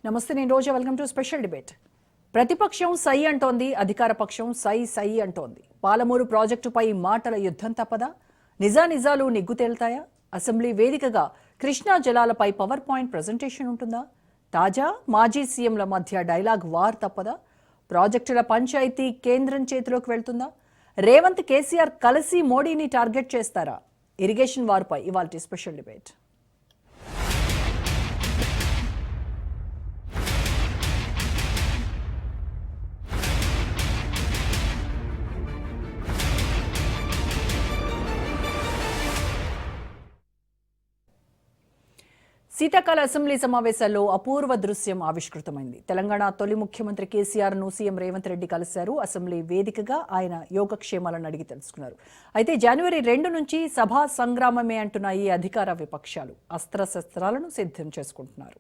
నమస్తే, నేను Roja. Welcome to special debate. ప్రతిపక్షం సై అంటోంది, అధికార పక్షం సై అంటోంది. పాలమూరు ప్రాజెక్టుపై మాటల యుద్ధం తప్పదా? నిజాలు నిగ్గు తేల్తాయా? అసెంబ్లీ వేదికగా కృష్ణా జలాలపై పవర్ పాయింట్ ప్రజెంటేషన్ ఉంటుందా? తాజా మాజీ సీఎంల మధ్య డైలాగ్ వార్ తప్పదా? ప్రాజెక్టుల పంచాయతీ కేంద్రం చేతిలోకి వెళ్తుందా? రేవంత్ కేసీఆర్ కలిసి మోడీని టార్గెట్ చేస్తారా? ఇరిగేషన్ వార్పై ఇవాల్టి స్పెషల్ డిబేట్. శీతాకాల అసెంబ్లీ సమావేశాల్లో అపూర్వ దృశ్యం ఆవిష్కృతమైంది. తెలంగాణ తొలి ముఖ్యమంత్రి కేసీఆర్ ను సీఎం రేవంత్ రెడ్డి కలిశారు. అసెంబ్లీ వేదికగా ఆయన యోగక్షేమాలను అడిగి తెలుసుకున్నారు. అయితే జనవరి 2 నుంచి సభా సంగ్రామమే అంటున్న ఈ అధికార విపక్షాలు అస్త్రశస్త్రాలను సిద్ధం చేసుకుంటున్నారు.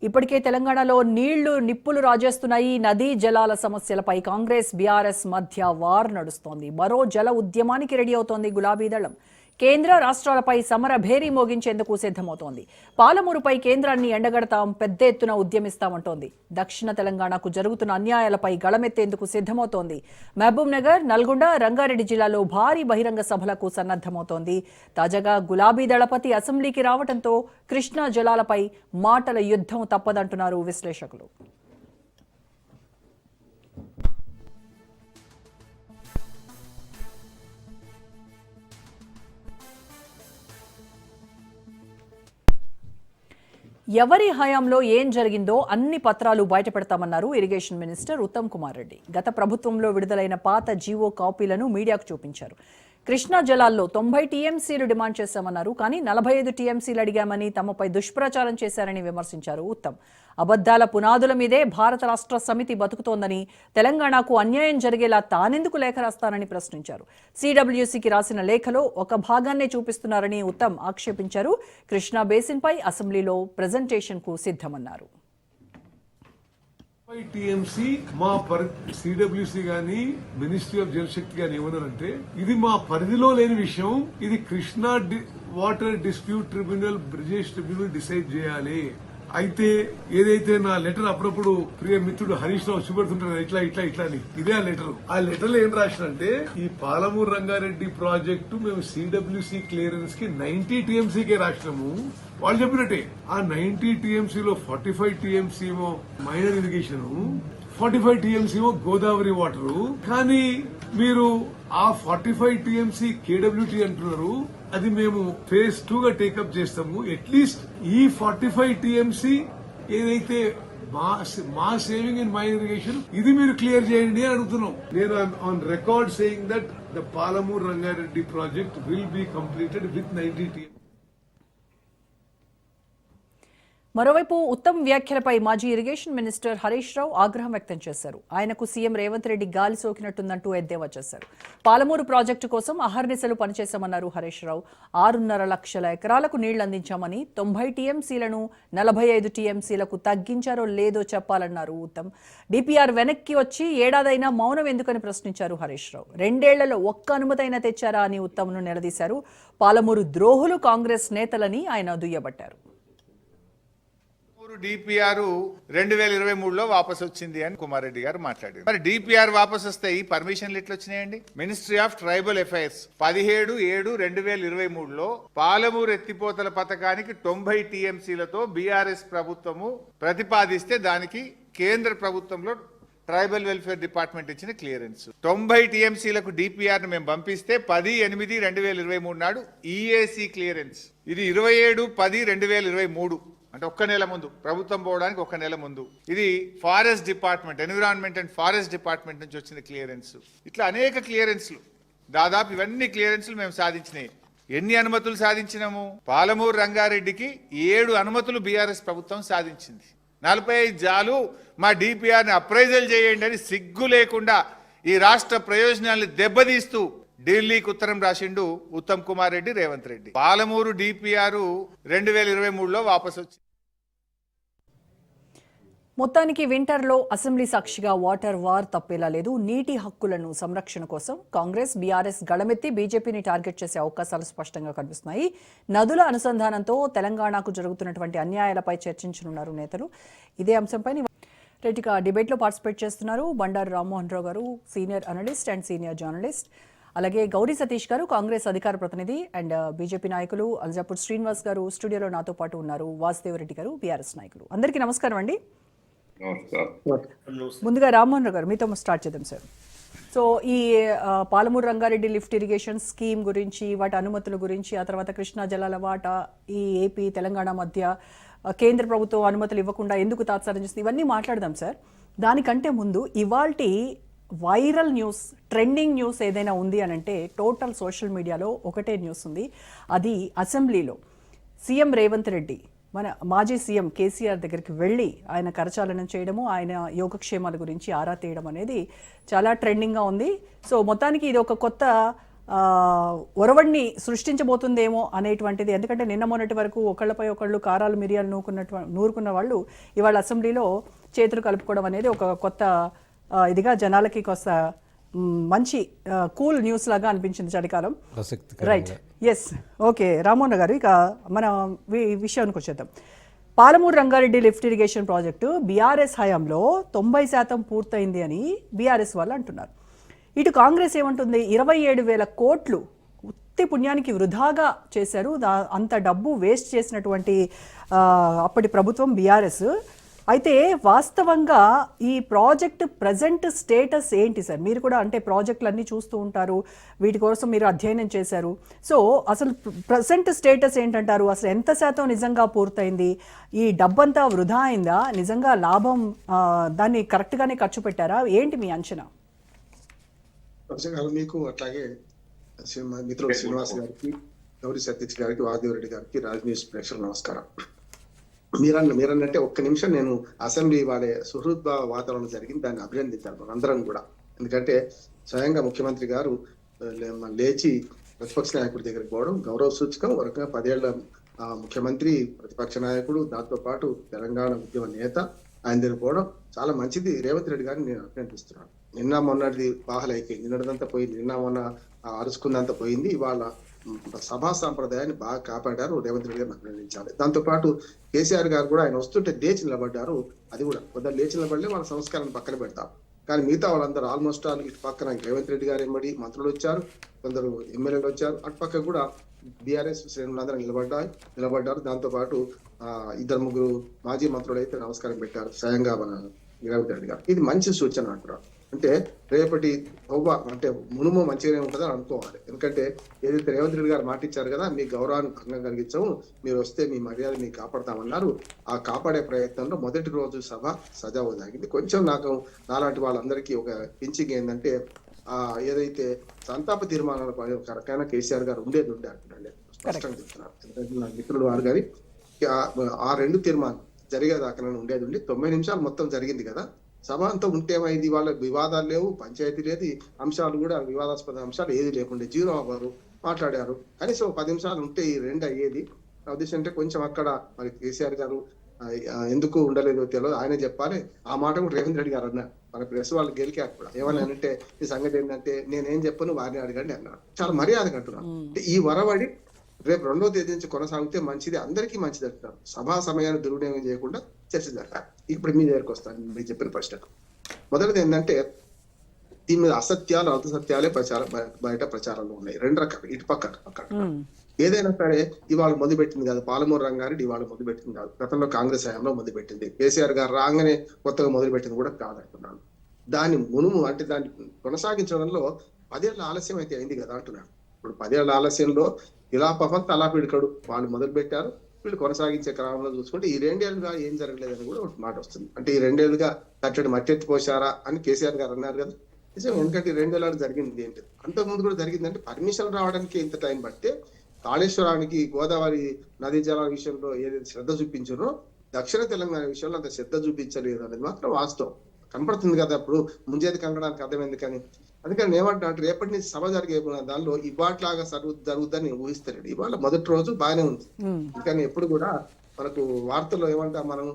ఇప్పటికే తెలంగాణలో నిప్పులు రాజేస్తున్నాయి. నదీ జలాల సమస్యలపై కాంగ్రెస్ బీఆర్ఎస్ మధ్య వార్ నడుస్తోంది. మరో జల ఉద్యమానికి రెడీ అవుతోంది గులాబీ దళం. కేంద్ర రాష్ట్రాలపై సమర భేరీ మోగించేందుకు సిద్ధమవుతోంది. పాలమూరుపై కేంద్రాన్ని ఎండగడతాం, పెద్ద ఎత్తున ఉద్యమిస్తామంటోంది. దక్షిణ తెలంగాణకు జరుగుతున్న అన్యాయాలపై గళమెత్తేందుకు సిద్ధమవుతోంది. మహబూబ్ నగర్, నల్గొండ, రంగారెడ్డి జిల్లాలో భారీ బహిరంగ సభలకు సన్నద్దమవుతోంది. తాజాగా గులాబీ దళపతి అసెంబ్లీకి రావడంతో కృష్ణా జలాలపై మాటల యుద్ధం తప్పదంటున్నారు విశ్లేషకులు. ఎవరి హయాంలో ఏం జరిగిందో అన్ని పత్రాలు బయటపెడతామన్నారు ఇరిగేషన్ మినిస్టర్ ఉత్తమ్ కుమార్ రెడ్డి. గత ప్రభుత్వంలో విడుదలైన పాత జీవో కాపీలను మీడియాకు చూపించారు. కృష్ణా జలాల్లో 90 టీఎంసీలు డిమాండ్ చేశామన్నారు. కానీ 45 టీఎంసీలు అడిగామని తమపై దుష్ప్రచారం చేశారని విమర్శించారు ఉత్తమ్. అబద్దాల పునాదుల మీదే భారత రాష్ట్ర సమితి బతుకుతోందని, తెలంగాణకు అన్యాయం జరిగేలా తానెందుకు లేఖ రాస్తానని ప్రశ్నించారు. సిడబ్ల్యూసీకి రాసిన లేఖలో ఒక భాగాన్నే చూపిస్తున్నారని ఉత్తమ్ ఆక్షేపించారు. కృష్ణా బేసిన్పై అసెంబ్లీలో ప్రెజెంటేషన్కు సిద్ధమన్నారు. టీఎంసీ మా సిడబ్ల్యూసీ గాని మినిస్ట్రీ ఆఫ్ జలశక్తి గాని ఏమన్నారంటే, ఇది మా పరిధిలో లేని విషయం, ఇది Krishna water dispute tribunal, Brijesh tribunal decide చేయాలి. అయితే ఏదైతే నా లెటర్ అప్పుడప్పుడు ప్రియ మిత్రుడు హరీష్ రావు చూపెడుతుంటారు ఇట్లా అని, ఇదే ఆ లెటర్. ఆ లెటర్ లో ఏం రాసినంటే, ఈ పాలమూరు రంగారెడ్డి ప్రాజెక్టు మేము సిడబ్ల్యూసీ క్లియరెన్స్ కి 90 టీఎంసీకే రాసినాము. వాళ్ళు చెప్పినట్టే ఆ 90 టీఎంసీలో 45 టీఎంసీ ఏమో మైనర్ ఇరిగేషన్, 45 టీఎంసీ ఏమో గోదావరి వాటరు. కానీ మీరు ఆ 45 టీఎంసీ కేడబ్ల్యూటీ అంటున్నారు. అది మేము ఫేజ్ 2 గా టేకప్ చేస్తాము. అట్లీస్ట్ ఈ 45 టీఎంసీ ఏదైతే మా సేవింగ్ ఇన్ మైనర్ ఇరిగేషన్, ఇది మీరు క్లియర్ చేయండి అని అడుగుతున్నాం. నేను on record saying that the Palamuru Rangareddy project will be completed with 90 TMC. మరోవైపు ఉత్తమ్ వ్యాఖ్యలపై మాజీ ఇరిగేషన్ మినిస్టర్ హరీష్ రావు ఆగ్రహం వ్యక్తం చేశారు. ఆయనకు సీఎం రేవంత్ రెడ్డి గాలి సోకినట్టుందంటూ ఎద్దేవా చేశారు. పాలమూరు ప్రాజెక్టు కోసం అహర్నిశలు పనిచేశామన్నారు హరీష్ రావు. 6.5 లక్షల ఎకరాలకు నీళ్లు అందించామని, 90 టీఎంసీలను 45 టీఎంసీలకు తగ్గించారో లేదో చెప్పాలన్నారు ఉత్తమ్. డిపిఆర్ వెనక్కి వచ్చి ఏడాదైనా మౌనం ఎందుకని ప్రశ్నించారు హరీష్ రావు. 2 ఏళ్లలో ఒక్క అనుమతైనా తెచ్చారా అని ఉత్తమ్ను నిలదీశారు. పాలమూరు ద్రోహులు కాంగ్రెస్ నేతలని ఆయన దుయ్యబట్టారు. డిపిఆర్ 2023లో వాపసు వచ్చింది అని కుమార్ రెడ్డి గారు మాట్లాడారు. మరి డిపిఆర్ వాపసు వస్తే ఈ పర్మిషన్లు ఎట్లా వచ్చినాయండి? మినిస్ట్రీ ఆఫ్ ట్రైబల్ అఫైర్స్ 17/7/2023లో పాలమూరు ఎత్తిపోతల పథకానికి 90 టీఎంసీలతో బీఆర్ఎస్ ప్రభుత్వము ప్రతిపాదిస్తే దానికి కేంద్ర ప్రభుత్వంలో ట్రైబల్ వెల్ఫేర్ డిపార్ట్మెంట్ ఇచ్చిన క్లియరెన్స్. 90 టీఎంసీలకు డిపిఆర్ ను మేము పంపిస్తే 10/8/2023 నాడు ఈఏసీ క్లియరెన్స్. ఇది 27/10/2023 అంటే ఒక్క నెల ముందు, ప్రభుత్వం పోవడానికి ఒక్క నెల ముందు. ఇది forest department, environment and forest department నుంచి వచ్చిన క్లియరెన్స్. ఇట్లా అనేక క్లియరెన్స్లు, దాదాపు ఇవన్నీ క్లియరెన్స్లు మేము సాధించినాయి. ఎన్ని అనుమతులు సాధించినాము? పాలమూరు రంగారెడ్డికి 7 అనుమతులు బీఆర్ఎస్ ప్రభుత్వం సాధించింది. 45 జాలు మా డిపిఆర్ని అప్రైజల్ చేయండి అని సిగ్గు లేకుండా ఈ రాష్ట్ర ప్రయోజనాలను దెబ్బతీస్తూ ఢిల్లీకి ఉత్తరం రాసిండు ఉత్తమ్ కుమార్ రెడ్డి, రేవంత్ రెడ్డి. పాలమూరు డిపిఆర్ 2023లో వాపసు వచ్చింది. మొత్తానికి వింటర్లో అసెంబ్లీ సాక్షిగా వాటర్ వార్ తప్పేలా లేదు. నీటి హక్కులను సంరక్షణ కోసం కాంగ్రెస్, బీఆర్ఎస్ గళమెత్తి బీజేపీని టార్గెట్ చేసే అవకాశాలు స్పష్టంగా కనిపిస్తున్నాయి. నదుల అనుసంధానంతో తెలంగాణకు జరుగుతున్నటువంటి అన్యాయాలపై చర్చించనున్నారు నేతలు. ఇదే అంశంపై రెడ్డిగా డిబేట్లో పార్టిసిపేట్ చేస్తున్నారు బండారు రామ్మోహన్ రావు గారు, senior analyst and senior journalist. అలాగే గౌరీ సతీష్ గారు, కాంగ్రెస్ అధికార ప్రతినిధి అండ్ బీజేపీ నాయకులు. అల్జాపూర్ శ్రీనివాస్ గారు స్టూడియోలో నాతో పాటు ఉన్నారు. వాసుదేవరెడ్డి గారు, బీఆర్ఎస్ నాయకులు. అందరికీ నమస్కారం అండి. ముందుగా రామ్మోహన్ రావు గారు, మీతో స్టార్ట్ చేద్దాం సార్. సో ఈ Palamuru Rangareddy lift irrigation scheme గురించి, వాటి అనుమతుల గురించి, ఆ తర్వాత కృష్ణా జలాల వాటా, ఈ ఏపీ తెలంగాణ మధ్య కేంద్ర ప్రభుత్వం అనుమతులు ఇవ్వకుండా ఎందుకు తాత్సారం చేస్తుంది, ఇవన్నీ మాట్లాడదాం సార్. దానికంటే ముందు ఇవాల్టి వైరల్ న్యూస్, ట్రెండింగ్ న్యూస్ ఏదైనా ఉంది అని అంటే టోటల్ సోషల్ మీడియాలో ఒకటే న్యూస్ ఉంది. అది అసెంబ్లీలో సీఎం రేవంత్ రెడ్డి మన మాజీ సీఎం కేసీఆర్ దగ్గరికి వెళ్ళి ఆయన కరచాలనం చేయడము, ఆయన యోగక్షేమాల గురించి ఆరా తీయడం అనేది చాలా ట్రెండింగ్గా ఉంది. సో మొత్తానికి ఇది ఒక కొత్త ఒరవడిని సృష్టించబోతుందేమో అనేటువంటిది. ఎందుకంటే నిన్న మొన్నటి వరకు ఒకళ్ళపై ఒకళ్ళు కారాలు మిరియాలు నూరుకున్న వాళ్ళు ఇవాళ అసెంబ్లీలో చేతులు కలుపుకోవడం అనేది ఒక కొత్త ఇదిగా జనాలకి కొత్త మంచి కూల్ న్యూస్ లాగా అనిపించింది చలికాలం. రైట్, ఎస్, ఓకే రామ్మోహన్ గారు, ఇక మన విషయానికి వచ్చేద్దాం. Palamuru Rangareddy lift irrigation project BRS హయాంలో 90% పూర్తయింది అని బీఆర్ఎస్ వాళ్ళు అంటున్నారు. ఇటు కాంగ్రెస్ ఏమంటుంది, 27,000 కోట్లు ఉత్తి పుణ్యానికి వృధాగా చేశారు, అంత డబ్బు వేస్ట్ చేసినటువంటి అప్పటి ప్రభుత్వం బీఆర్ఎస్. అయితే వాస్తవంగా ఈ ప్రాజెక్ట్ ప్రజెంట్ స్టేటస్ ఏంటి సార్? మీరు కూడా అంటే ప్రాజెక్టులన్నీ చూస్తూ ఉంటారు, వీటి కోసం మీరు అధ్యయనం చేశారు. సో అసలు ప్రజెంట్ స్టేటస్ ఏంటంటారు? అసలు ఎంత శాతం నిజంగా పూర్తయింది? ఈ డబ్బంతా వృధా అయిందా? నిజంగా లాభం దాన్ని కరెక్ట్గానే ఖర్చు పెట్టారా? ఏంటి మీ అంచనా? మీకు అట్లాగే మిత్రుడు శ్రీనివాస్ గారికి, గౌరీ సతీష్ గారికి, వాసుదేవరెడ్డి గారికి, రాజ్ న్యూస్ ప్రేక్షకులు నమస్కారం. మీరన్నట్టే ఒక్క నిమిషం నేను అసెంబ్లీ వాళ్ళ సుహృద్భావ వాతావరణం జరిగింది, దాన్ని అభినందించాను మనందరం కూడా. ఎందుకంటే స్వయంగా ముఖ్యమంత్రి గారు లేచి ప్రతిపక్ష నాయకుడి దగ్గరికి పోవడం గౌరవ సూచకం. ఒక రకంగా 10 ఏళ్ల ముఖ్యమంత్రి, ప్రతిపక్ష నాయకుడు, దాంతో పాటు తెలంగాణ ఉద్యమ నేత ఆయన దగ్గర పోవడం చాలా మంచిది. రేవంత్ రెడ్డి గారిని నేను అభినందిస్తున్నాను. నిన్న మొన్నటిది బాహలైపోయింది, నిన్నటిదంతా పోయింది, నిన్న మొన్న అరుచుకుందంతా పోయింది. ఇవాళ సభా సాంప్రదాయాన్ని బాగా కాపాడారు, రేవంత్ రెడ్డి గారిని అభినందించాలి. దాంతో పాటు కేసీఆర్ గారు కూడా ఆయన వస్తుంటే లేచి నిలబడ్డారు. అది కూడా కొందరు లేచి నిలబడలే, వాళ్ళ సంస్కారాన్ని పక్కన పెడతారు. కానీ మిగతా వాళ్ళందరూ ఆల్మోస్ట్ ఆల్ ఇటు పక్కన రేవంత్ రెడ్డి గారు ఎంబడి మంత్రులు వచ్చారు, కొందరు ఎమ్మెల్యేలు వచ్చారు, అటు పక్క కూడా బీఆర్ఎస్ శ్రేణులందరూ నిలబడ్డారు. దాంతో పాటు 2-3 మాజీ మంత్రులు అయితే నమస్కారం పెట్టారు స్వయంగా మన రేవంత్ రెడ్డి గారు. ఇది మంచి సూచన అంటున్నారు. అంటే రేపటి అంటే మునుము మంచిగానే ఉంటుందని అనుకోవాలి. ఎందుకంటే ఏదైతే రేవంత్ రెడ్డి గారు మాట ఇచ్చారు కదా, మీ గౌరవాన్ని భంగం కలిగించాము, మీరు వస్తే మీ మర్యాద మీకు కాపాడతామన్నారు. ఆ కాపాడే ప్రయత్నంలో మొదటి రోజు సభ సజావు సాగింది. కొంచెం నాలాంటి వాళ్ళందరికీ ఒక పించింగ్ ఏంటంటే, ఏదైతే సంతాప తీర్మానాల కరెక్ట్గా కేసీఆర్ గారు ఉండేది అంటున్నాండి, స్పష్టంగా చెప్తున్నారు. ఎందుకంటే నా మిత్రుడు వారు గారి ఆ 2 తీర్మానం జరిగేదాకా ఉండేది ఉండి 90 నిమిషాలు మొత్తం జరిగింది కదా. సభ అంతా ఉంటేమైంది, వాళ్ళ వివాదాలు లేవు, పంచాయతీ లేదు, అంశాలు కూడా వివాదాస్పద అంశాలు ఏది లేకుండే 0 అవ్వరు, మాట్లాడారు. కనీసం 10 నిమిషాలు ఉంటే ఈ 2 అయ్యేది. నా ఉద్దేశం అంటే కొంచెం అక్కడ మరి కేసీఆర్ గారు ఎందుకు ఉండలేదో తెలియదు, ఆయనే చెప్పాలి. ఆ మాట కూడా రేవంత్ రెడ్డి గారు అన్నారు. మన ప్రెస్ వాళ్ళు గెలికారు కూడా. ఏమని అంటే, ఈ సంగతి ఏంటంటే నేనేం చెప్పను, వారిని అడగండి అన్నారు. చాలా మర్యాదగా అంటున్నారు. ఈ వరవడి రేపు 2వ తేదీ నుంచి కొనసాగితే మంచిది, అందరికీ మంచిది అంటున్నారు. సభా సమయాన్ని దుర్వినియోగం చేయకుండా చర్చ జరగాలి. ఇప్పుడు మీ దగ్గరకు వస్తాను. మీరు చెప్పిన ప్రశ్న మొదటిది ఏంటంటే, దీని మీద అసత్యాలు అసత్యాలే బయట ప్రచారంలో ఉన్నాయి. 2 రకాలు, ఇటు పక్క. ఏదైనా సరే ఇవాళ మొదలుపెట్టింది కాదు, పాలమూరు రంగారెడ్డి ఇవాళ మొదలుపెట్టింది కాదు, గతంలో కాంగ్రెస్ హయాంలో మొదలుపెట్టింది. కేసీఆర్ గారు రాగానే కొత్తగా మొదలుపెట్టింది కూడా కాదంటున్నాను. దాని మునుము అంటే దాన్ని కొనసాగించడంలో 10 ఏళ్ల ఆలస్యం అయితే అయింది కదా అంటున్నాను. ఇప్పుడు 10 ఏళ్ల ఆలస్యంలో ఇలా పవన్ తలా పిడికడు వాళ్ళు మొదలు పెట్టారు, వీళ్ళు కొనసాగించే క్రమంలో చూసుకుంటే ఈ 2 ఏళ్లుగా ఏం జరగలేదని కూడా ఒక మాట వస్తుంది. అంటే ఈ 2 ఏళ్లుగా కట్టడి మట్టెత్తి పోసారా అని కేసీఆర్ గారు అన్నారు కదా. నిజం, ఎందుకంటే 2 ఏళ్ళ జరిగింది ఏంటి, అంతకుముందు కూడా జరిగిందంటే పర్మిషన్ రావడానికి ఇంత టైం పడితే కాళేశ్వరానికి, గోదావరి నదీ జలాల విషయంలో ఏదైతే శ్రద్ధ చూపించారో దక్షిణ తెలంగాణ విషయంలో అంత శ్రద్ధ చూపించలేదు అనేది మాత్రం వాస్తవం. కనపడుతుంది కదా, అప్పుడు ముంజేది కనడానికి అర్థమైంది. కానీ అందుకని ఏమంటా అంటే, రేపటి నుంచి సభ జరిగే దానిలో ఇవాట్లాగా జరుగుద్దని ఊహిస్తాడు. ఇవాళ మొదటి రోజు బాగానే ఉంది. అందుకని ఎప్పుడు కూడా మనకు వార్తల్లో ఏమంటా, మనం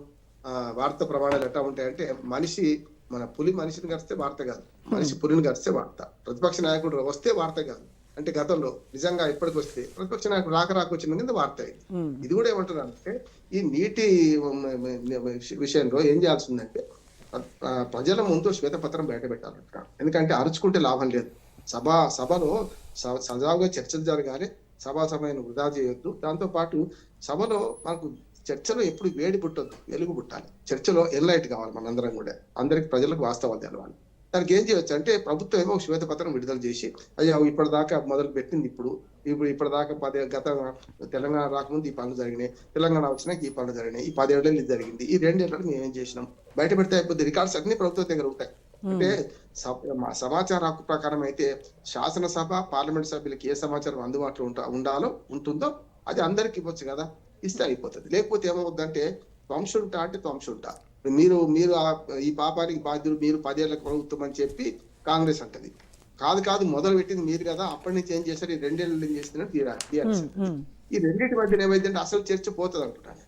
వార్త ప్రమాణాలు ఎట్లా ఉంటాయంటే మన పులి మనిషిని గడిస్తే వార్త కాదు, మనిషి పులిని గడిస్తే వార్త. ప్రతిపక్ష నాయకుడు వస్తే వార్త కాదు. అంటే గతంలో నిజంగా ఇప్పటికి వస్తే ప్రతిపక్ష నాయకుడు రాక వచ్చిన కింద వార్త అయింది. ఇది కూడా ఏమంటున్నారంటే ఈ నీటి విషయంలో ఏం చేయాల్సిందంటే ప్రజల ముందు శ్వేతపత్రం బయట పెట్టాలంట. ఎందుకంటే అరుచుకుంటే లాభం లేదు. సభలో సజావుగా చర్చలు జరగాలి, సభా సమయాన్ని వృధా చేయొద్దు. దాంతో పాటు సభలో మనకు చర్చలో ఎప్పుడు వేడి పుట్టొద్దు, వెలుగు పుట్టాలి. చర్చలో ఎన్లైట్ కావాలి. మనందరం కూడా అందరికి ప్రజలకు వాస్తవాలు తెలవాలి. దానికి ఏం చేయొచ్చు అంటే ప్రభుత్వం ఏమో శ్వేతపత్రం విడుదల చేసి అయ్యా ఇప్పటిదాకా మొదలు పెట్టింది, ఇప్పటిదాకా గత తెలంగాణ రాకముందు ఈ పనులు జరిగినాయి, తెలంగాణ వచ్చినాక ఈ పనులు జరిగినాయి, ఈ 10 ఏళ్ళు ఇది జరిగింది, ఈ 2 ఏళ్ళలో మేము ఏం చేసినాం బయట పెడితే అయిపోద్ది. రికార్డ్స్ అన్ని ప్రభుత్వం దగ్గర ఉంటాయి. అంటే సమాచార హక్కు ప్రకారం అయితే శాసనసభ పార్లమెంట్ సభ్యులకి ఏ సమాచారం అందుబాటులో ఉంటుందో అది అందరికి ఇవ్వచ్చు కదా, ఇస్తే అయిపోతుంది. లేకపోతే ఏమవుద్దంటే త్వంశుంటా అంటే త్వంశుంటా, మీరు ఈ పాపానికి బాధ్యులు, మీరు 10 ఏళ్ల ప్రభుత్వం అని చెప్పి కాంగ్రెస్ అంటది. కాదు మొదలు పెట్టింది మీరు కదా, అప్పటి నుంచి ఏం చేశారు, ఈ 2 ఏళ్ళు ఏం చేస్తున్నారు టీఆర్ఎస్. ఈ రెండింటి మధ్యన ఏమైందంటే అసలు చర్చ పోతుంది అంటున్నాను.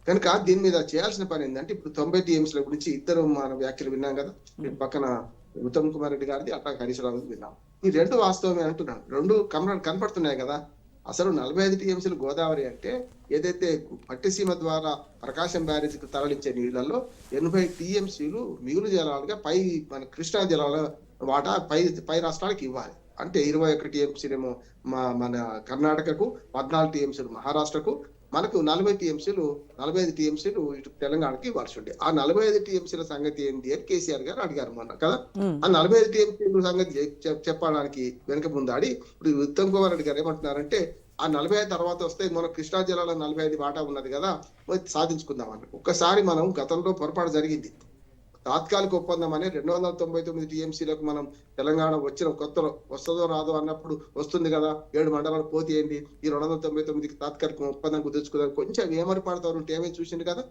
కనుక దీని మీద చేయాల్సిన పని ఏంటంటే ఇప్పుడు 90 టీఎంసీల గురించి ఇద్దరు మన వ్యాఖ్యలు విన్నాం కదా, పక్కన ఉత్తమ్ కుమార్ రెడ్డి గారిది, అట్లా హరీష్ రావు విన్నాం. ఈ 2 వాస్తవమే అంటున్నాను, 2 కనపడుతున్నాయి కదా. అసలు 45 టీఎంసీలు గోదావరి అంటే ఏదైతే పట్టిసీమ ద్వారా ప్రకాశం బ్యారేజీకి తరలించే నీళ్లలో 80 టీఎంసీలు మిగులు జలాలుగా మన కృష్ణా జలాల వాటా పై రాష్ట్రాలకు ఇవ్వాలి. అంటే 21 టీఎంసీలేమో మన కర్ణాటకకు, 14 టీఎంసీలు మహారాష్ట్రకు, మనకు 45 టీఎంసీలు ఇటు తెలంగాణకి ఇవ్వాల్సి ఉండే. ఆ 45 టీఎంసీల సంగతి ఏంటి అని కేసీఆర్ గారు అడిగారు మొన్న కదా. ఆ 45 టీఎంసీల సంగతి చెప్పడానికి వెనక ముందాడి ఇప్పుడు ఉత్తమ్ కుమార్ రెడ్డి గారు ఏమంటున్నారంటే ఆ 45 తర్వాత వస్తే మన కృష్ణా జిల్లాలో 45 వాటా ఉన్నది కదా, సాధించుకుందాం అన్నట్టు. ఒక్కసారి మనం గతంలో పొరపాటు జరిగింది. తాత్కాలిక ఒప్పందం అనే 299 టీఎంసీలకు మనం తెలంగాణ వచ్చిన కొత్తలో వస్తుందో రాదో అన్నప్పుడు వస్తుంది కదా, 7 మండలాలు పోతే ఏంది, ఈ 299కి తాత్కాలిక ఒప్పందం కుదుర్చుకుందాం కొంచెం ఏమరిపడతారు ఉంటే ఏమైంది చూసింది కదా,